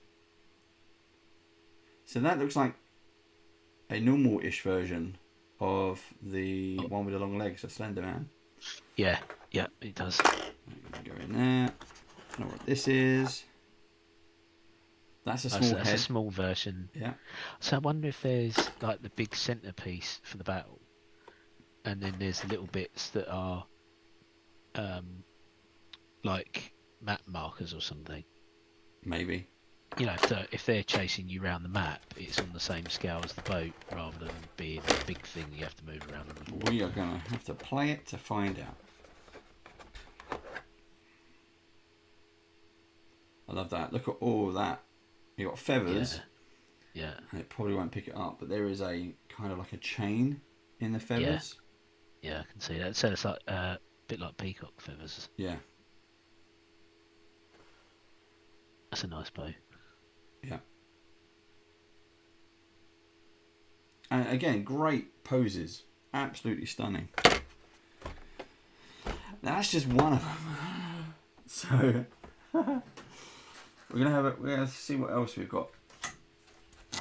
So that looks like a normal-ish version of the one with the long legs, the Slender Man. Yeah, it does. Go in there. I know what this is. That's a small head. That's a small version. Yeah. So I wonder if there's like the big centerpiece for the battle, and then there's the little bits that are like map markers or something. Maybe. You know, if they're chasing you around the map, it's on the same scale as the boat, rather than being a big thing you have to move around on the board. We are going to have to play it to find out. I love that. Look at all that. You got feathers. Yeah. And it probably won't pick it up, but there is a kind of like a chain in the feathers. Yeah, I can see that. So it's like a bit like peacock feathers. Yeah. That's a nice bow. Yeah. And again, great poses. Absolutely stunning. That's just one of them. So we're gonna see what else we've got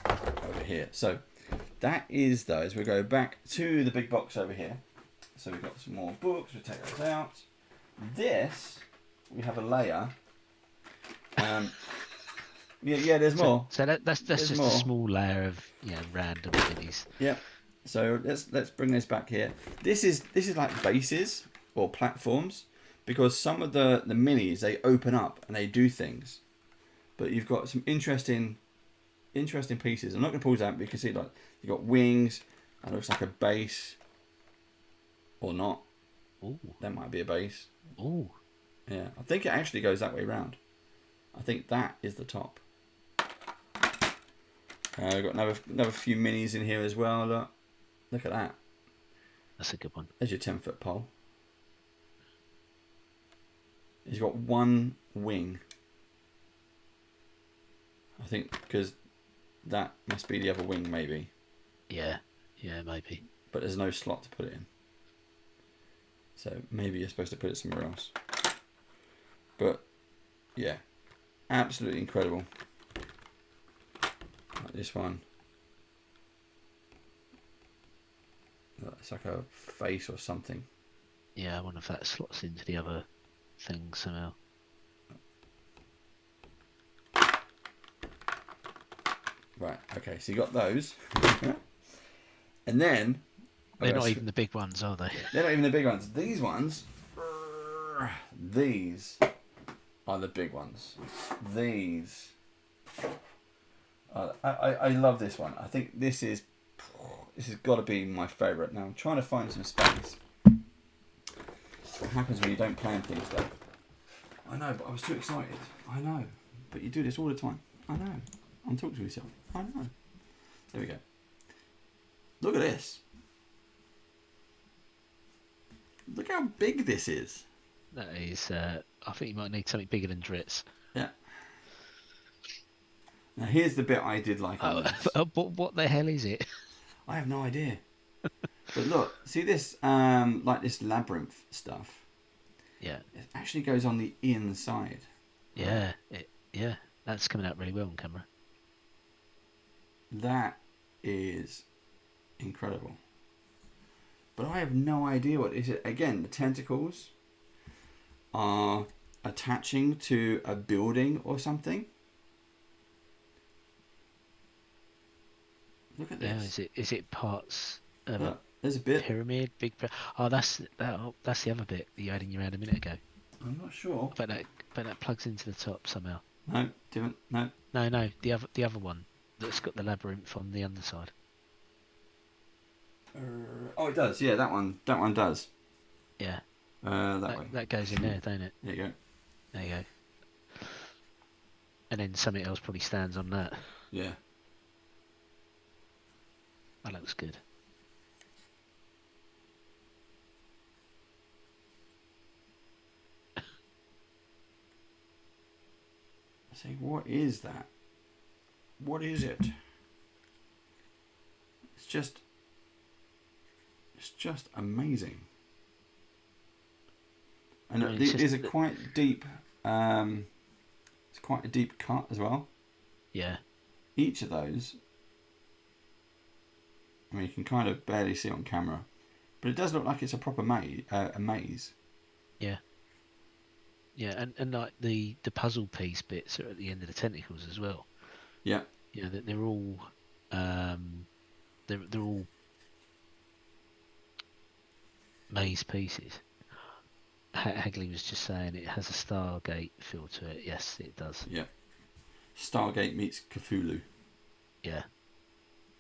over here. So that is those. We go back to the big box over here. So we've got some more books. We take those out. This we have a layer. Yeah. There's more. So that's just more. a small layer of random minis. Yeah. So let's bring this back here. This is like bases or platforms, because some of the minis, they open up and they do things. But you've got some interesting pieces. I'm not going to pull that, but you can see like you've got wings. That looks like a base, or not. Ooh. That might be a base. Ooh. Yeah, I think it actually goes that way around. I think that is the top. We've got another few minis in here as well. Look at that. That's a good one. There's your 10-foot pole. He's got one wing. I think because that must be the other wing, maybe. Yeah, maybe. But there's no slot to put it in. So maybe you're supposed to put it somewhere else. But yeah, absolutely incredible. Like this one. It's like a face or something. Yeah, I wonder if that slots into the other thing somehow. Right, okay, so you got those. And then... They're not even the big ones, are they? They're not even the big ones. These ones... These are the big ones. These... I love this one. I think this has got to be my favourite. Now, I'm trying to find some space. What happens when you don't plan things, though? I know, but I was too excited. I know. But you do this all the time. I know. I'm talking to myself. I know. There we go. Look at this. Look how big this is. That is, I think you might need something bigger than Dritz. Yeah. Now here's the bit I did like on this. What the hell is it? I have no idea. But look, see this, like this labyrinth stuff? Yeah. It actually goes on the inside. Yeah, that's coming out really well on camera. That is incredible. But I have no idea what is it. Again, the tentacles are attaching to a building or something. Look at this. Yeah, is it parts of Look, there's a bit. pyramid? Oh, that's the other bit that you had in your hand a minute ago. I'm not sure. But that plugs into the top somehow. No, different. No. No, the other one that's got the labyrinth on the underside. Oh, it does. Yeah, that one does. Yeah. That way. That goes in there, don't it? There you go. There you go. And then something else probably stands on that. Yeah. That looks good. I say, what is that? What is it? It's just amazing. And I mean, these are quite deep. It's quite a deep cut as well. Yeah. Each of those, I mean, you can kind of barely see on camera, but it does look like it's a proper maze. Yeah. Yeah, and like the puzzle piece bits are at the end of the tentacles as well. Yeah. You know, they're all they're all maze pieces. Hagley was just saying it has a Stargate feel to it. Yes, it does. Yeah. Stargate meets Cthulhu. Yeah.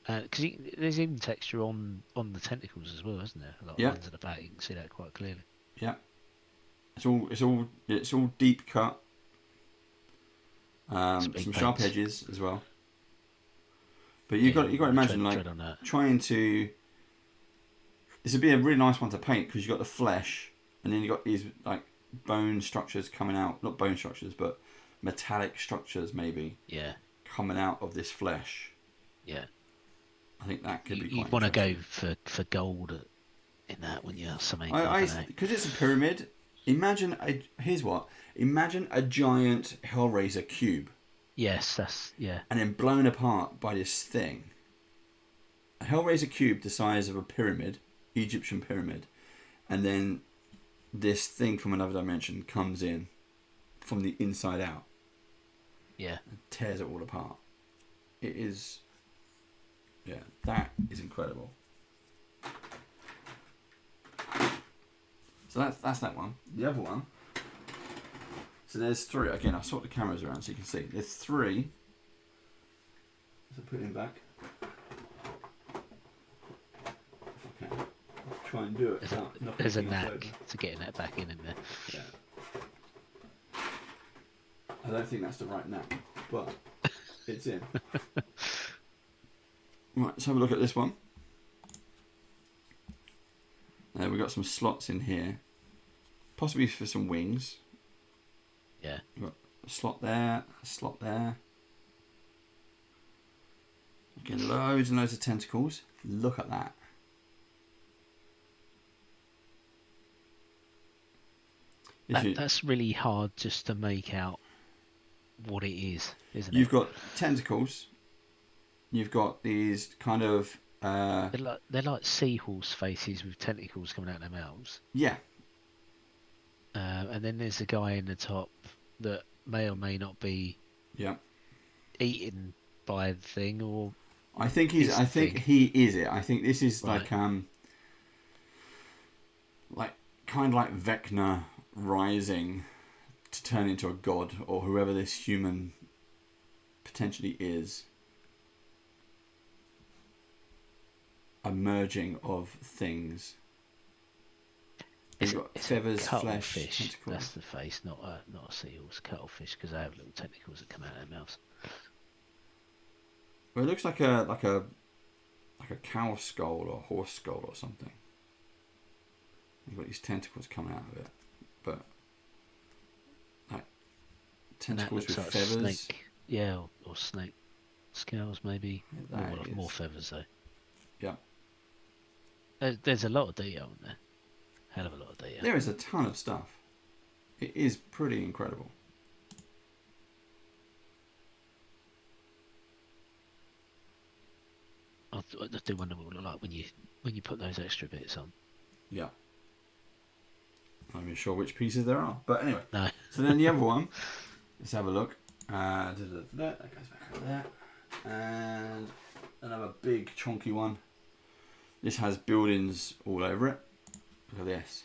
Because there's even texture on the tentacles as well, isn't there? Like ones at the back, you can see that quite clearly. Yeah. It's all deep cut. Some sharp edges as well. But you got to imagine like trying to. This would be a really nice one to paint because you got the flesh, and then you got these like bone structures coming out. Not bone structures, but metallic structures maybe. Yeah. Coming out of this flesh. Yeah. I think that could be You'd quite want to go interesting. for gold in that, wouldn't you? Something, I I don't know. because it's a pyramid. Here's what. Imagine a giant Hellraiser cube, Yes, that's yeah, and then blown apart by this thing. A Hellraiser cube the size of a pyramid, Egyptian pyramid, and then this thing from another dimension comes in from the inside out yeah. and tears it all apart. It is, yeah, that is incredible. So that's that one. The other one. So there's three. Again, I'll sort the cameras around so you can see. There's three. So put him back. Okay. I'll try and do it. There's a knack to getting that back in there. Yeah. I don't think that's the right knack, but it's in. Right, let's have a look at this one. We've got some slots in here, possibly for some wings. Yeah. We've got a slot there, a slot there. Again, loads and loads of tentacles. Look at that. That's really hard just to make out what it is, isn't it? You've got tentacles. You've got these kind of they're like seahorse faces with tentacles coming out of their mouths. yeah. And then there's a guy in the top that may or may not be eaten by the thing, or I think he is it. I think this is right. like kind of like Vecna rising to turn into a god, or whoever this human potentially is. A merging of things. You've got feathers, flesh, tentacles. That's the face, not a seahorse. Cuttlefish, because they have little tentacles that come out of their mouths. Well, it looks like a cow skull or a horse skull or something. You've got these tentacles coming out of it, but like tentacles with like feathers. Snake, yeah, or snake scales maybe. Yeah, more feathers though. Yeah. There's a lot of detail in there. Hell of a lot of detail. There is a ton of stuff. It is pretty incredible. I do wonder what it look like when you put those extra bits on. Yeah. I'm not even sure which pieces there are, but anyway. No. So then the other one, let's have a look. That goes back over there, and another big chunky one. This has buildings all over it. Look at this.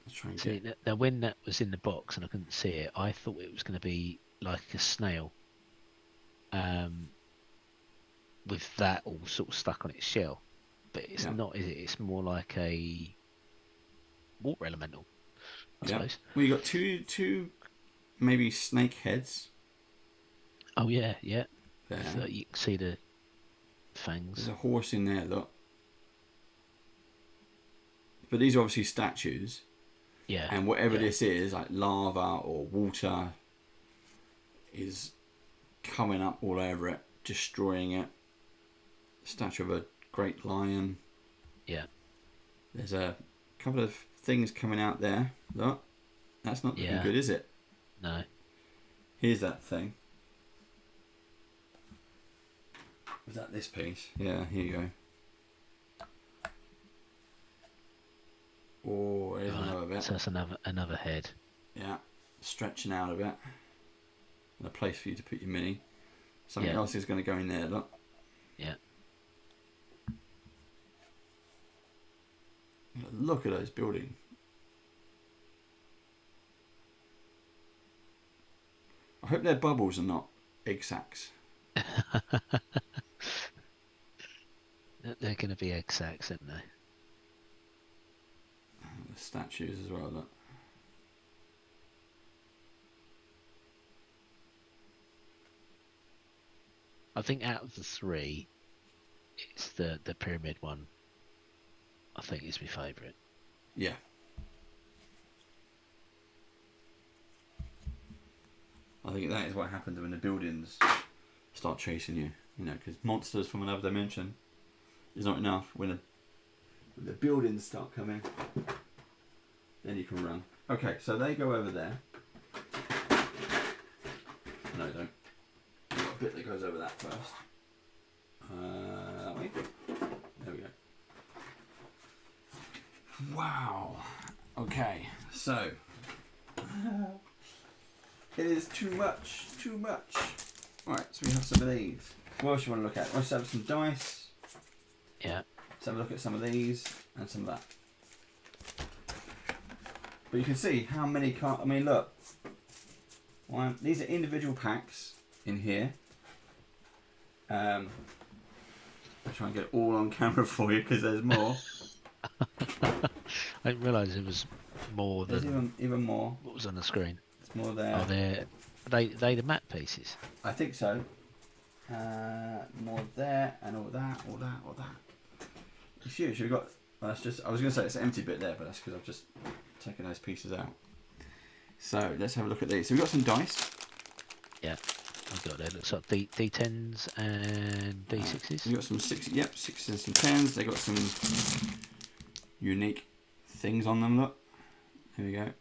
Let's try and see, now when that was in the box and I couldn't see it, I thought it was going to be like a snail, with that all sort of stuck on its shell, but it's not, is it? It's more like a water elemental, I suppose. Well, you got two maybe snake heads. Oh yeah, yeah. There. So you can see the fangs. There's a horse in there, look. But these are obviously statues. Yeah. And whatever this is, like lava or water, is coming up all over it, destroying it. Statue of a great lion. Yeah. There's a couple of things coming out there. Look. That's not looking good, is it? No. Here's that thing. Was that this piece? Yeah, here you go. Oh, there's another bit. So that's another head. Yeah, stretching out a bit. And a place for you to put your mini. Something else is going to go in there, look. Yeah. Look at those buildings. I hope their bubbles are not egg sacs. They're going to be egg sacs, aren't they? The statues as well, look. I think out of the three, it's the pyramid one. I think is my favourite. Yeah. I think that is what happened when the buildings start chasing you. You know, because monsters from another dimension is not enough. When the buildings start coming, then you can run. Okay, so they go over there. No, they don't. I've got a bit that goes over that first. That way. There we go. Wow. Okay, so it is too much. Too much. Alright, so we have some of these. What else you want to look at? Let's have some dice. Yeah. Let's have a look at some of these and some of that. But you can see how many cards. I mean, look. These are individual packs in here. I'll try and get it all on camera for you because there's more. I didn't realise it was more There's than even more. what was on the screen. There's more there. Oh, they the matte pieces. I think so. More there and all that. It's huge. We've got. That's just. I was going to say it's an empty bit there, but that's because I've just taken those pieces out. So let's have a look at these. So we've got some dice. Yeah, I've got there. Looks like D10s and D6s. We've got some sixes and some tens. They got some unique things on them. Look, here we go.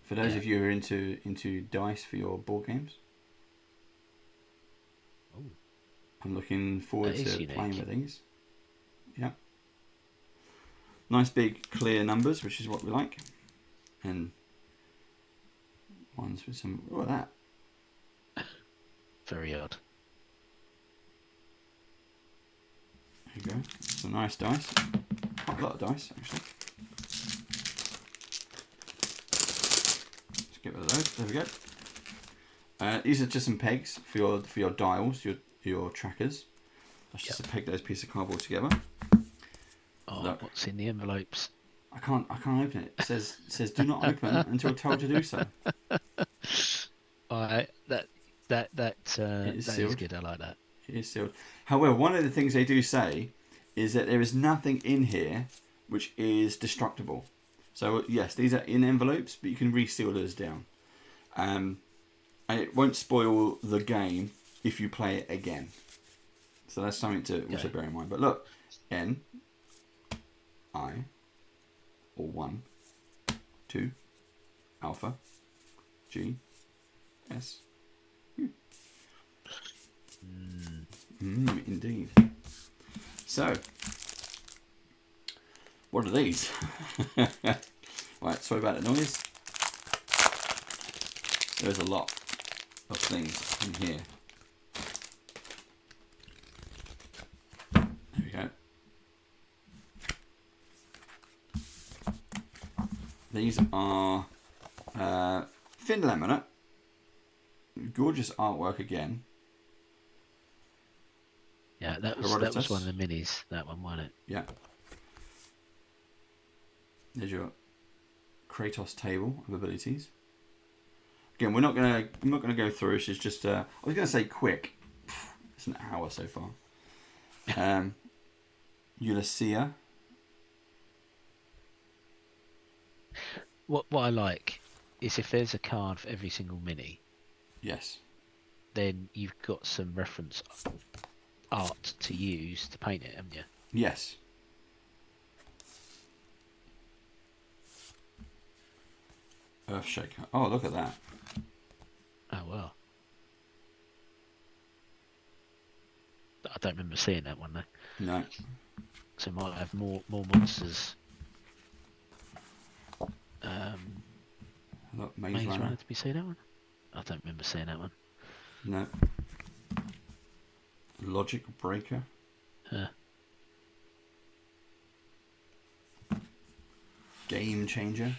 For those of you who are into dice for your board games, Ooh. I'm looking forward to unique. playing with these. Yeah, nice big clear numbers, which is what we like, and ones with some. Look at that. Very odd. There you go. Some nice dice. Quite a lot of dice, actually. Let's get rid of those. There we go. These are just some pegs for your dials, your trackers. That's just to peg those pieces of cardboard together. Oh, Look. what's in the envelopes? I can't open it. It says do not open until told to do so. Alright, that is sealed. good. I like that. It is sealed. However, one of the things they do say is that there is nothing in here which is destructible. So yes, these are in envelopes, but you can reseal those down. And it won't spoil the game if you play it again. So that's something to also bear in mind. But look, N, I, or 1, 2, alpha, G, S, U. Indeed. So, what are these? Right, sorry about the noise. There's a lot of things in here. There we go. These are thin laminate. Gorgeous artwork again. Yeah, that was one of the minis. That one, wasn't it? Yeah. There's your Kratos table of abilities. Again, I'm not gonna go through. It's just I was gonna say quick. It's an hour so far. Ulysses. What I like is if there's a card for every single mini, Yes. then you've got some reference art to use to paint it, haven't you? Yes. Earthshaker. Oh, look at that. Oh well. I don't remember seeing that one though. No. So it might have more monsters. Look, Maze Maze Runner. Runner. Did we see that one? I don't remember seeing that one. No. Logic Breaker. Game Changer.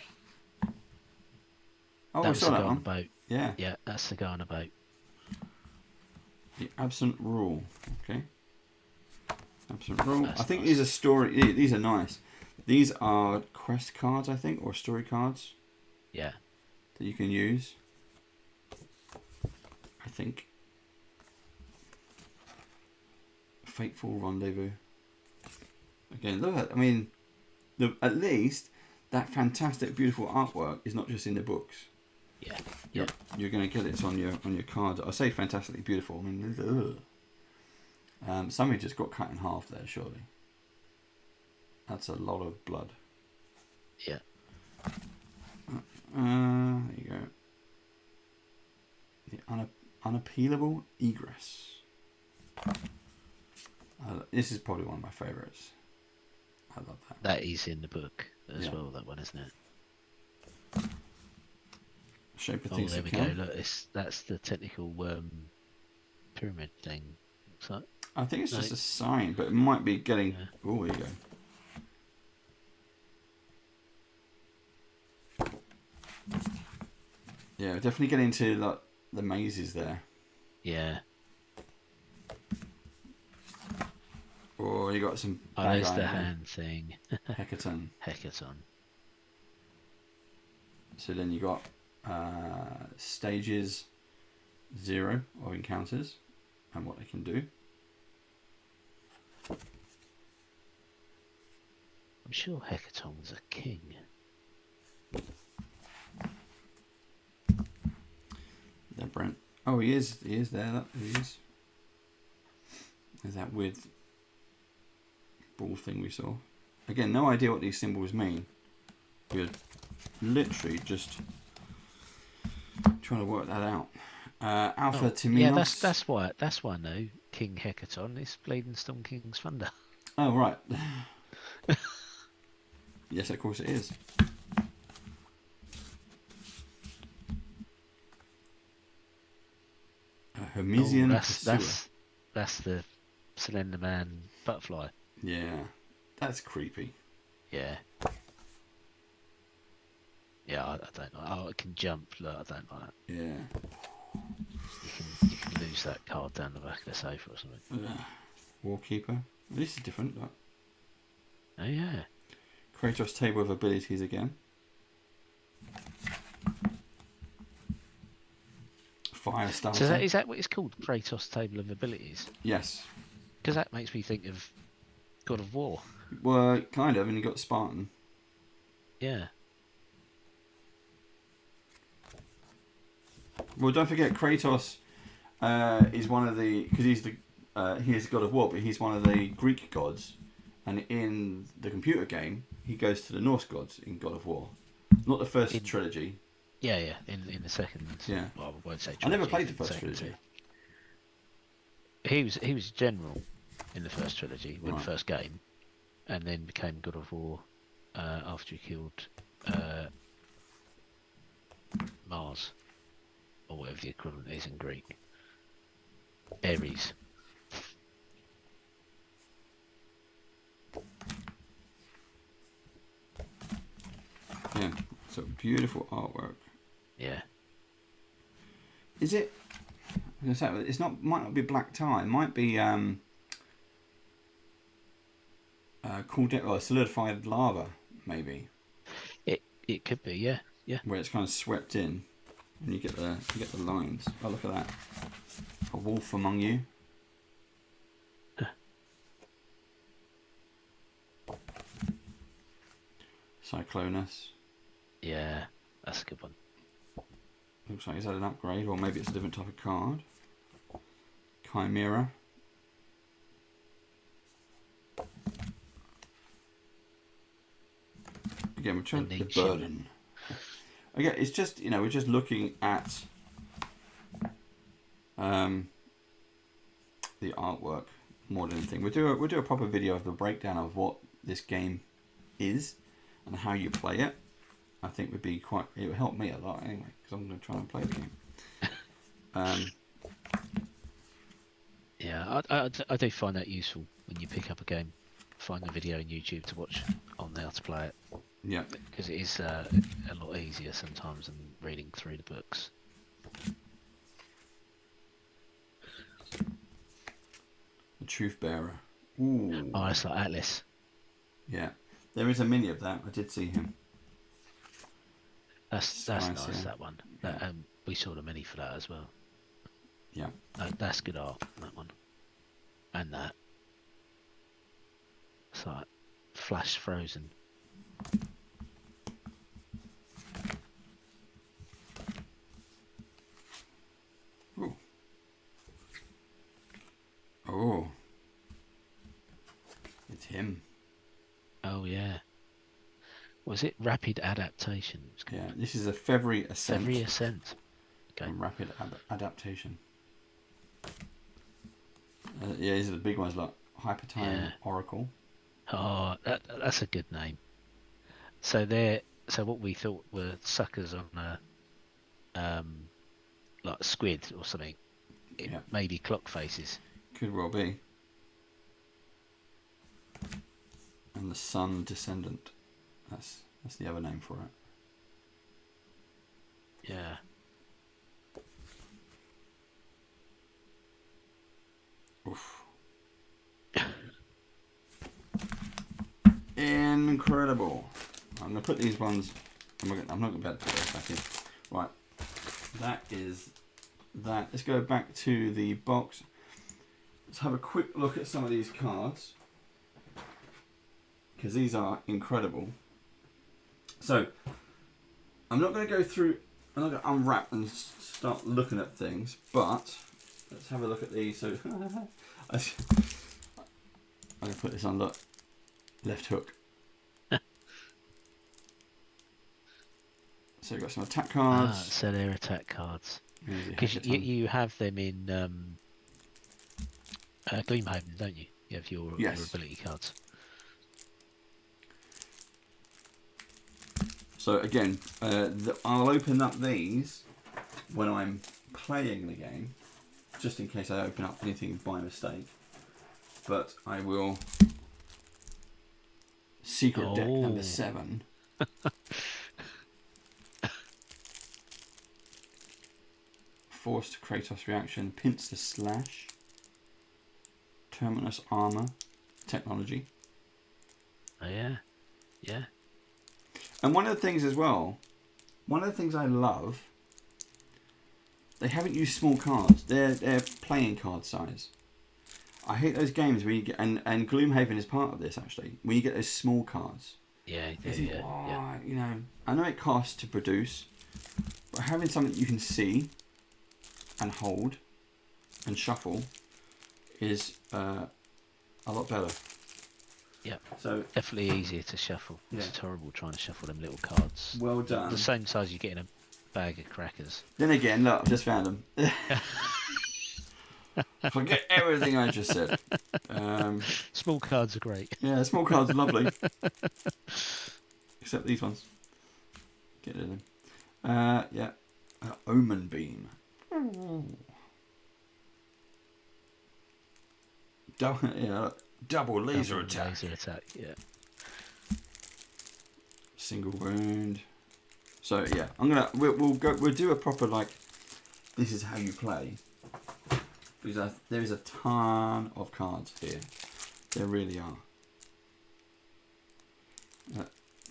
Oh, that I was saw the that guy on one. the boat. Yeah. Yeah, that's the guy on the boat. The Absent Rule. Okay. Absent Rule. That's I think nice. these are story. These are nice. These are quest cards, I think, or story cards Yeah. that you can use. I think. Fateful Rendezvous. Again, look at. I mean, at least that fantastic, beautiful artwork is not just in the books. Yeah. Yeah. You're going to get it on your card. I say fantastically beautiful. I mean, ugh. Somebody just got cut in half there, surely. That's a lot of blood. Yeah. There you go. The unappealable egress. This is probably one of my favourites. I love that. That is in the book as well, that one, isn't it? Shape of Oh, things there to we come. go. Look, that's the technical pyramid thing. Looks like. I think it's just a sign, but it might be getting... Yeah. Oh, there you go. Yeah, definitely getting into like the mazes there. Yeah. Oh, you got some... Oh, there's the hand thing. Hecaton. Hecaton. So then you got stages 0 of encounters and what they can do. I'm sure Hecaton was a king. There, Brent. Oh, he is. He is there. That he is. There's that weird ball thing we saw. Again, no idea what these symbols mean. We're literally just trying to work that out. Alpha Timinos. Yeah, that's why I know King Hecaton is Bleeding Storm King's Thunder. Oh, right. Yes, of course it is. Hermesian Pursuer. That's the Slender Man butterfly. Yeah, that's creepy. Yeah. Yeah, I don't know. Oh, it can jump. Look, I don't like that. Yeah. You can lose that card down the back of the sofa or something. Warkeeper. This is different. Look. Oh yeah. Kratos' table of abilities again. Fire starter. So is that what it's called? Kratos' table of abilities? Yes. Because that makes me think of God of War. Well, kind of, and you got Spartan. Yeah. Well, don't forget Kratos is one of the, because he is God of War, but he's one of the Greek gods, and in the computer game he goes to the Norse gods in God of War, not the first trilogy. Yeah. In the second. Yeah. Well, I won't say trilogy. I never played the first trilogy. He was general in the first trilogy, in the first game, and then became God of War after he killed Mars, or whatever the equivalent is in Greek. Ares. Yeah, so beautiful artwork. Yeah. Is it? I was gonna say, it's not. Might not be black tie. It might be cooled or solidified lava, maybe. It could be, yeah. Where it's kind of swept in, and you get the lines. Oh, look at that! A wolf among you. Cyclonus. Yeah, that's a good one. Looks like he's had an upgrade, or maybe it's a different type of card. Chimera. Again, we're trying the burden. Again, it's just, we're just looking at the artwork more than anything. We'll do a proper video of the breakdown of what this game is and how you play it. I think it would help me a lot anyway, because I'm going to try and play the game. Yeah, I do find that useful when you pick up a game. Find a video on YouTube to watch on how to play it. Yeah. Because it is a lot easier sometimes than reading through the books. The Truth Bearer. Ooh. Oh, it's like Atlas. Yeah. There is a mini of that. I did see him. That's nice, yeah. that one. Yeah. We saw the mini for that as well. Yeah. That's good art, that one. And that. It's like Flash Frozen. Ooh. Oh. Was it rapid adaptation? It was Yeah, called this is a February Ascent. February Ascent. Okay. And rapid adaptation. Yeah, these are the big ones like Hypertime Yeah. Oracle. Oh, that's a good name. So what we thought were suckers on a like a squid or something. It Yeah, may be clock faces. could well be. And the Sun Descendant. That's the other name for it. Yeah. Oof. Incredible. I'm gonna put these ones. I'm not gonna be able to put those back in. Right. That is that. Let's go back to the box. Let's have a quick look at some of these cards, because these are incredible. So I'm not going to go through. I'm not going to unwrap and start looking at things, but let's have a look at these. So I'm going to put this on the left hook. So you've got some attack cards. So they're attack cards. Because Hackathon. you have them in Gloomhaven, don't you? You have your ability cards. So again, I'll open up these when I'm playing the game, just in case I open up anything by mistake. But I will. Secret deck number 7. Forced Kratos reaction, Pincer Slash, Terminus Armor, Technology. Oh yeah, yeah. And one of the things as well, one of the things I love, they haven't used small cards. They're playing card size. I hate those games where you get, and Gloomhaven is part of this actually, where you get those small cards. Yeah, yeah. You know, I know it costs to produce, but having something you can see and hold and shuffle is a lot better. Yeah. So definitely easier to shuffle. Yeah. It's horrible trying to shuffle them little cards. Well done. The same size you get in a bag of crackers. Then again, look, I've just found them. Forget everything I just said. Small cards are great. Yeah, small cards are lovely. Except these ones. Get rid of them. Yeah. Omen Beam. Double laser attack. Laser attack, yeah. Single wound. So yeah, we'll do a proper this is how you play. Because there is a ton of cards here. There really are.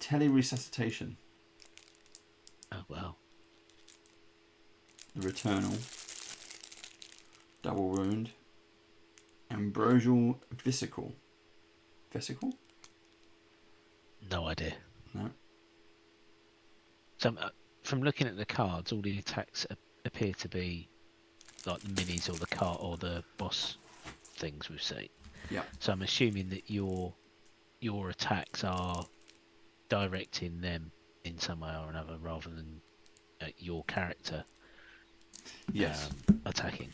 Tele-resuscitation. Oh wow. The Returnal. Double wound. Ambrosial Vesicle. Vesicle? No idea. No. So from looking at the cards, all the attacks appear to be like the minis or the cart or the boss things we've seen. Yeah. So I'm assuming that your attacks are directing them in some way or another, rather than your character. Yes. Attacking.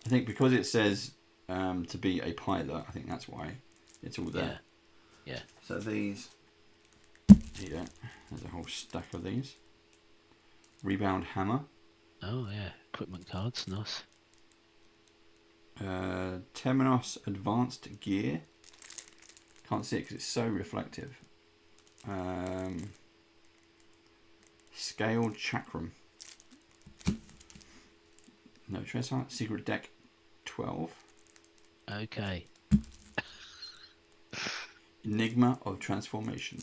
I think because it says to be a pilot, I think that's why it's all there. Yeah. So these, here you go. There's a whole stack of these. Rebound Hammer. Oh yeah, equipment cards, nice. Terminos Advanced Gear. Can't see it because it's so reflective. Scaled Chakram. No trace art. Secret deck 12. Okay. Enigma of Transformation.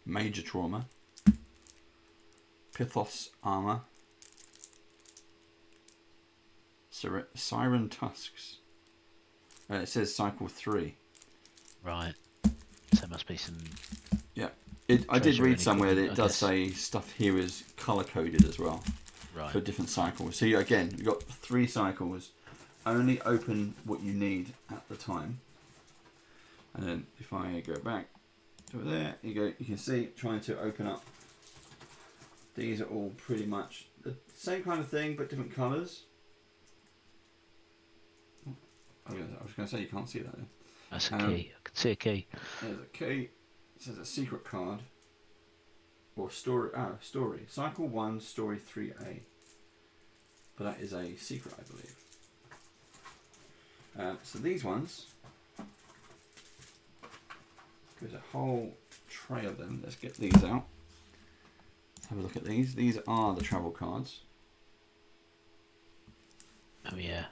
Major Trauma. Pithos Armor. Siren Tusks. It says cycle 3. Right. So it must be some. Yeah. I did treasure read and somewhere that it equipment, does say stuff here is colour coded as well. Right. For different cycles. So again, you've got 3 cycles. Only open what you need at the time. And then if I go back to there, you can see trying to open up. These are all pretty much the same kind of thing, but different colours. I was going to say you can't see that then. That's a key. I can see a key. There's a key. It says a secret card. Or story. Story. Cycle 1, story 3A. But that is a secret, I believe. So these ones. There's a whole tray of them. Let's get these out. Let's have a look at these. These are the travel cards. Oh yeah.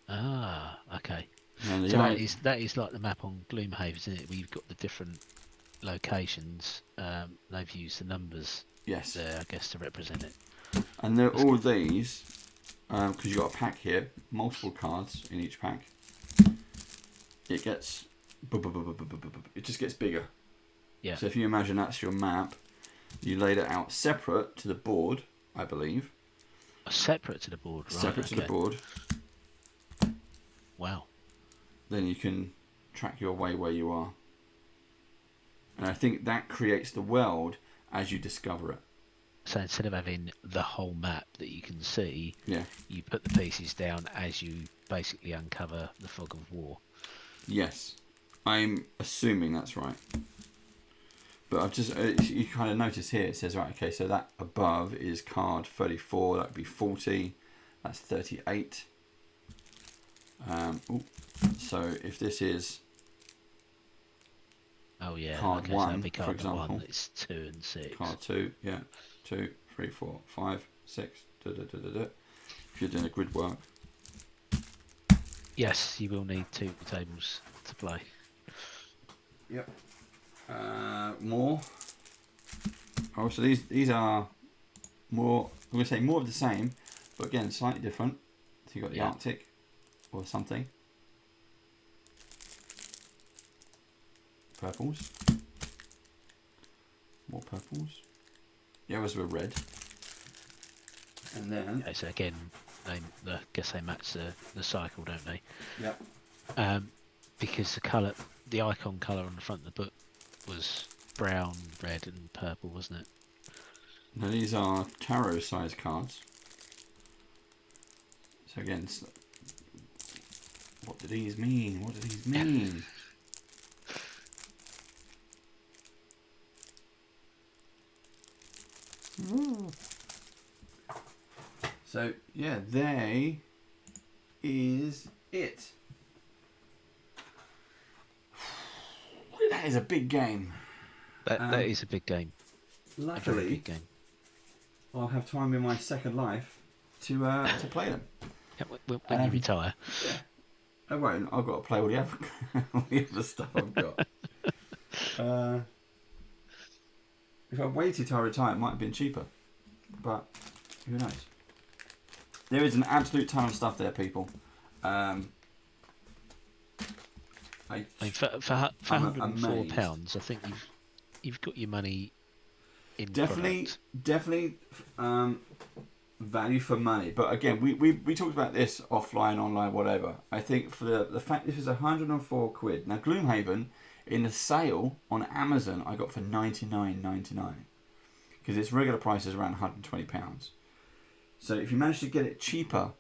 Ah, okay. And So that is like the map on Gloomhaven, isn't it? Where you've got the different locations. They've used the numbers yes. there, I guess, to represent it. And they're all these, because you've got a pack here, multiple cards in each pack. It gets, it just gets bigger. Yeah. So if you imagine that's your map, you laid it out separate to the board, I believe. Separate to the board, right? Separate to the board. Wow. Then you can track your way where you are. And I think that creates the world as you discover it. So instead of having the whole map that you can see, yeah, you put the pieces down as you basically uncover the fog of war. Yes. I'm assuming that's right. But I've just, you kind of notice here, it says, right, okay, so that above is card 34, that would be 40, that's 38. So if this is card okay, 1, so card for example, 1, it's 2 and 6. Card 2, yeah, 2, 3, 4, 5, 6, if you're doing a grid work. Yes, you will need 2 tables to play. Yep. More. Oh, so these are more, I'm going to say more of the same, but again, slightly different. So you've got the Arctic or something. Purples. More purples. The others were red. And then... Okay, so again, I guess they match the cycle, don't they? Yep. Because the icon colour on the front of the book was brown, red and purple, wasn't it? Now these are tarot size cards. So again, what do these mean? What do these mean? So yeah, they is it. That is a big game. That is a big game. Luckily, a very big game. I'll have time in my second life to play them. Yeah, when you retire. Yeah. I won't. I've got to play all the other stuff I've got. If I waited till I retire, it might have been cheaper. But who knows? There is an absolute ton of stuff there, people. I mean, for £104, I think you've got your money in definitely product. Value for money. But again, we talked about this offline, online, whatever. I think for the fact this is 104 quid. Now Gloomhaven in the sale on Amazon I got for £99.99 because its regular price is around £120. So if you manage to get it cheaper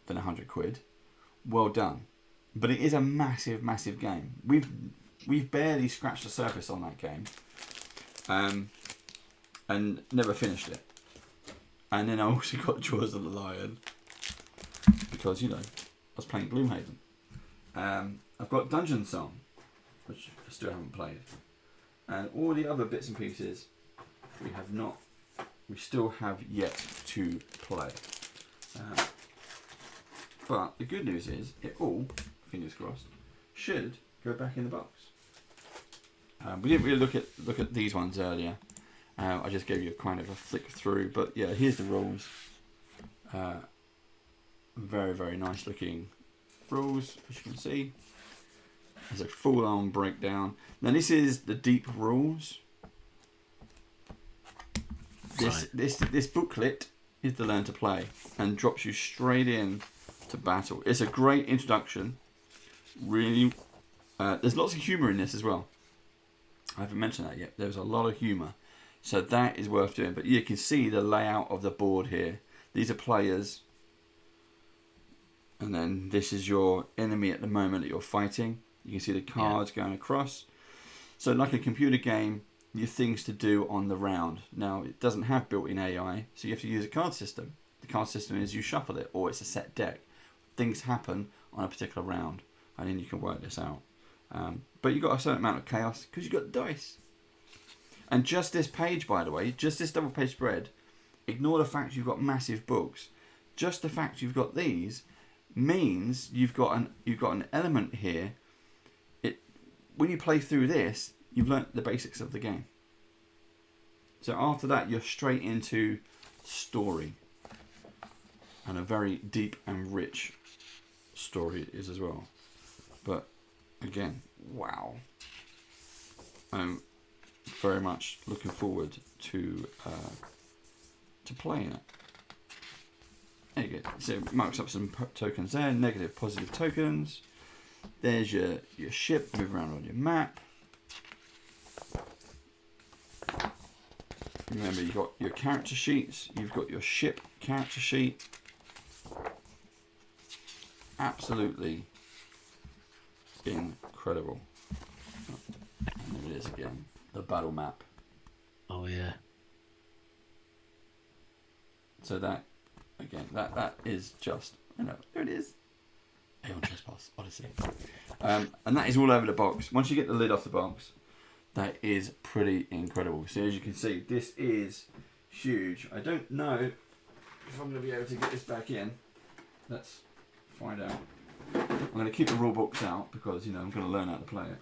than 100 quid, well done. But it is a massive, massive game. We've barely scratched the surface on that game, and never finished it. And then I also got Jaws of the Lion because I was playing Gloomhaven. I've got Dungeon Song, which I still haven't played, and all the other bits and pieces we still have yet to play. But the good news is it all, fingers crossed, should go back in the box. We didn't really look at these ones earlier. I just gave you kind of a flick through, but yeah, here's the rules. Very, very nice looking rules, as you can see. There's a full-on breakdown. Now this is the deep rules. This booklet is to learn to play and drops you straight in to battle. It's a great introduction really. There's lots of humour in this as well. I haven't mentioned that yet. There's a lot of humour, so that is worth doing. But you can see the layout of the board here. These are players, and then this is your enemy at the moment that you're fighting. You can see the cards going across. So like a computer game, your things to do on the round. Now, it doesn't have built-in AI, so you have to use a card system. The card system is you shuffle it, or it's a set deck. Things happen on a particular round, and then you can work this out. But you've got a certain amount of chaos because you've got dice. And just this page, by the way, just this double page spread, ignore the fact you've got massive books. Just the fact you've got these means you've got an element here. When you play through this, you've learnt the basics of the game. So after that, you're straight into story. And a very deep and rich story it is as well. But again, wow. I'm very much looking forward to playing it. There you go. So it marks up some tokens there, negative, positive tokens. There's your ship, move around on your map. Remember, you've got your character sheets, you've got your ship character sheet. Absolutely incredible. And there it is again, the battle map. Oh yeah. So that, again, that is just, there it is. AEON TRESPASS, Odyssey. And that is all over the box. Once you get the lid off the box, that is pretty incredible. So as you can see, this is huge. I don't know if I'm going to be able to get this back in. Let's find out. I'm going to keep the rule books out because, I'm going to learn how to play it.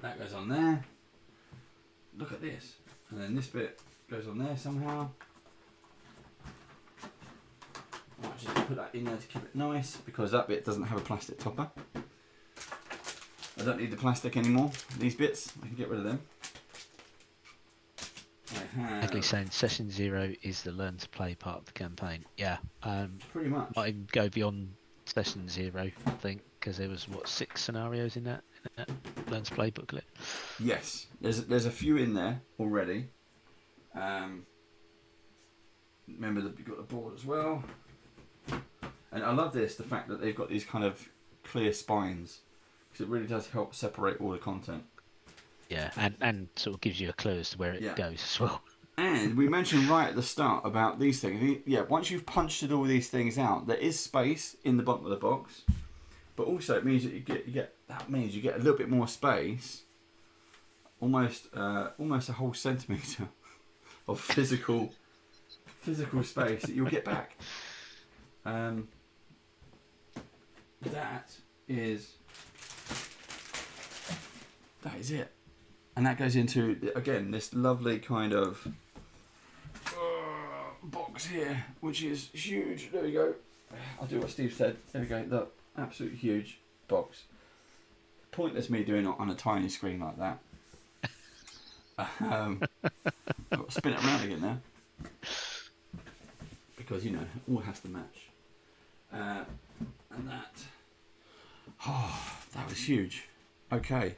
That goes on there. Look at this. And then this bit goes on there somehow. I'll just put that in there to keep it nice because that bit doesn't have a plastic topper. I don't need the plastic anymore. These bits, I can get rid of them. Ugly saying session 0 is the learn to play part of the campaign. Yeah. Pretty much. I can go beyond session 0, I think, because there was 6 scenarios in that learn to play booklet. Yes, there's a few in there already. Remember that you've got the board as well. And I love the fact that they've got these kind of clear spines, because it really does help separate all the content. Yeah, and sort of gives you a clue as to where it goes as well. And we mentioned right at the start about these things. Yeah, once you've punched all these things out, there is space in the bottom of the box, but also it means that you get a little bit more space, almost a whole centimetre of physical space that you'll get back. That is it, and that goes into again this lovely kind of box here, which is huge. There we go. I'll do what Steve said. There we go. Look, absolutely huge box. Pointless me doing it on a tiny screen like that. I've got to spin it around again now because it all has to match. And that was huge. Okay,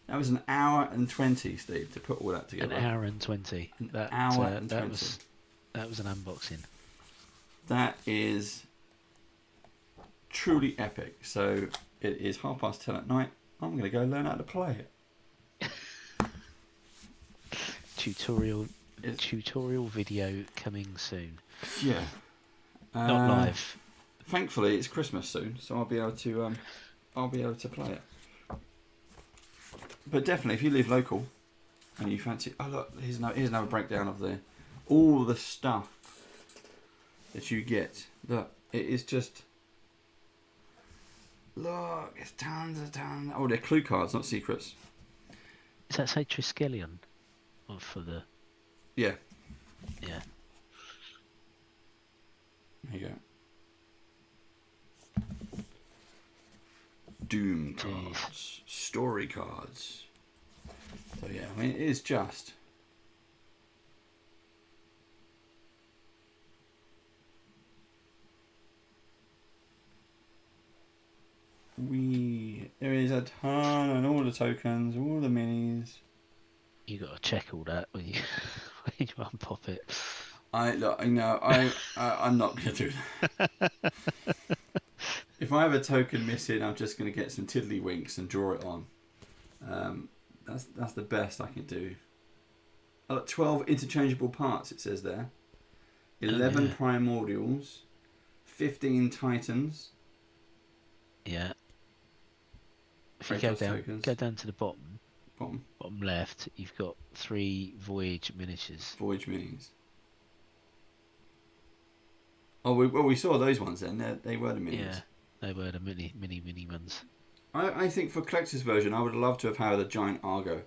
that was an hour and 20, Steve, to put all that together. An hour and 20. An hour and 20. That was an unboxing. That is truly epic. So it is 10:30 at night. I'm going to go learn how to play it. Tutorial video coming soon. Yeah. Not live. Thankfully, it's Christmas soon, so I'll be able to play it. But definitely, if you live local and you fancy, look, here's another breakdown of all the stuff that you get. Look, it is just. Look, it's tons. Oh, they're clue cards, not secrets. Does that say Triskelion? Or for the. Yeah. Yeah. There you go. Doom cards, story cards. So yeah, I mean it is just. There is a ton and all the tokens, all the minis. You got to check all that when you when you unpop it. I'm not gonna do that. If I have a token missing, I'm just gonna get some tiddlywinks and draw it on. That's the best I can do. 12 interchangeable parts. It says there. 11 primordials, 15 titans. Yeah. If you Kratos go down to the bottom bottom left, you've got 3 Voyage miniatures. Voyage minis. Oh, we saw those ones then. They were the minis. Yeah, they were the mini ones. I think for collector's version, I would love to have had a giant Argo.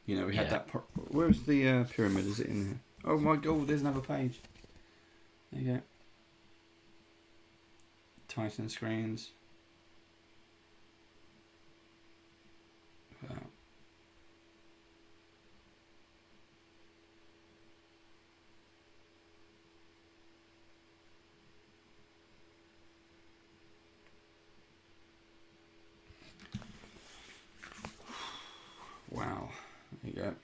You know, we had that. Where's the pyramid? Is it in here? Oh my god, there's another page. There you go. Titan screens. Wow. There you go.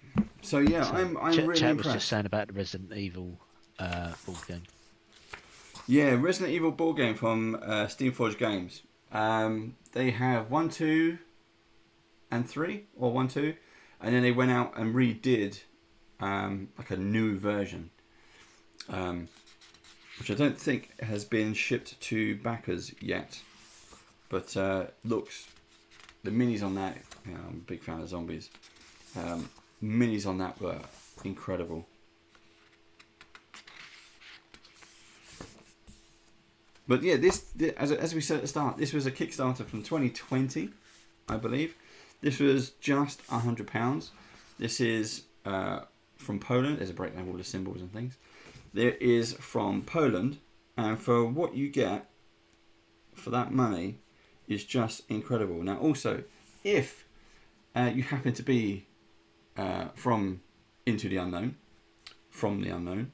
So yeah, so I'm really Chat impressed. was just saying about the Resident Evil board game. Yeah, Resident Evil board game from Steamforged Games. They have 1, 2, and 3, or 1, 2, and then they went out and redid like a new version, which I don't think has been shipped to backers yet. But looks, the minis on that. You know, I'm a big fan of zombies. Minis on that were incredible. But yeah, as we said at the start, this was a Kickstarter from 2020, I believe. This was just £100. This is from Poland. There's a breakdown of all the symbols and things. There is from Poland, and for what you get for that money is just incredible. Now, also, if you happen to be from Into the Unknown, from the Unknown,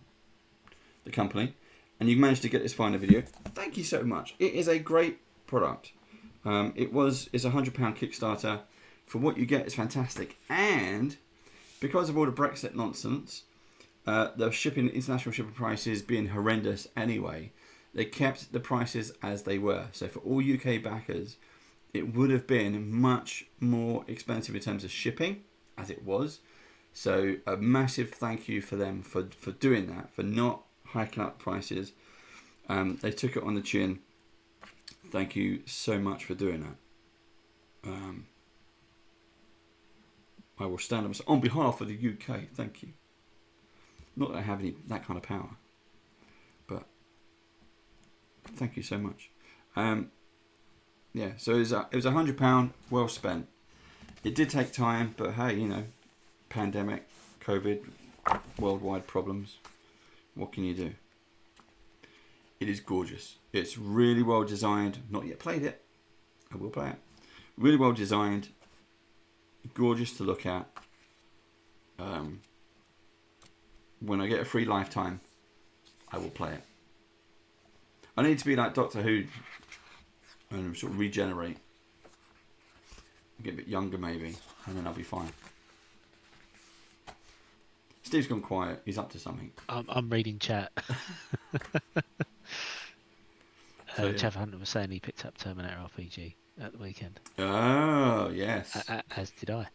the company, and you managed to get this far in a video, thank you so much. It is a great product. It's a £100 Kickstarter. For what you get, it's fantastic. And because of all the Brexit nonsense, the international shipping prices being horrendous anyway, they kept the prices as they were. So for all UK backers, it would have been much more expensive in terms of shipping, as it was. So a massive thank you for them for doing that, for not hiking up prices. They took it on the chin. Thank you so much for doing that. I will stand up on behalf of the UK. Thank you. Not that I have that kind of power, but thank you so much. Yeah, so it was £100 well spent. It did take time, but hey, you know, pandemic, COVID, worldwide problems. What can you do? It is gorgeous. It's really well designed. Not yet played it. I will play it. Really well designed. Gorgeous to look at. When I get a free lifetime, I will play it. I need to be like Doctor Who and sort of regenerate. Get a bit younger maybe, and then I'll be fine. Steve's gone quiet. He's up to something. I'm reading chat. Chav Hunter was saying he picked up Terminator RPG at the weekend. Oh, yes. As did I.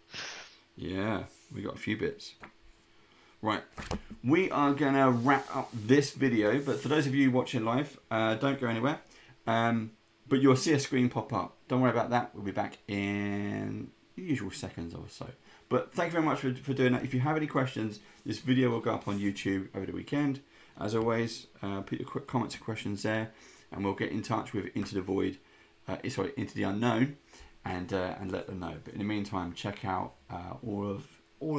Yeah, we got a few bits. Right, we are going to wrap up this video, but for those of you watching live, don't go anywhere. But you'll see a screen pop up. Don't worry about that. We'll be back in the usual seconds or so. But thank you very much for doing that. If you have any questions, this video will go up on YouTube over the weekend. As always, put your quick comments and questions there, and we'll get in touch with Into the Unknown, and let them know. But in the meantime, check out all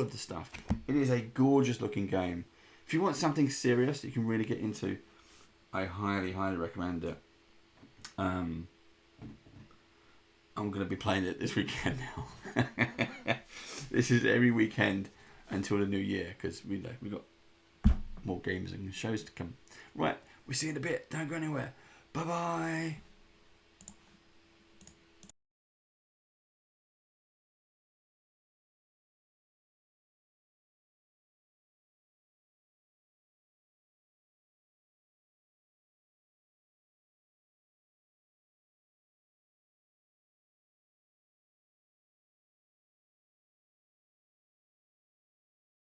of the stuff. It is a gorgeous looking game. If you want something serious that you can really get into, I highly recommend it. I'm going to be playing it this weekend now. This is every weekend until the new year, because we've got more games and shows to come. Right, we'll see you in a bit. Don't go anywhere. Bye bye.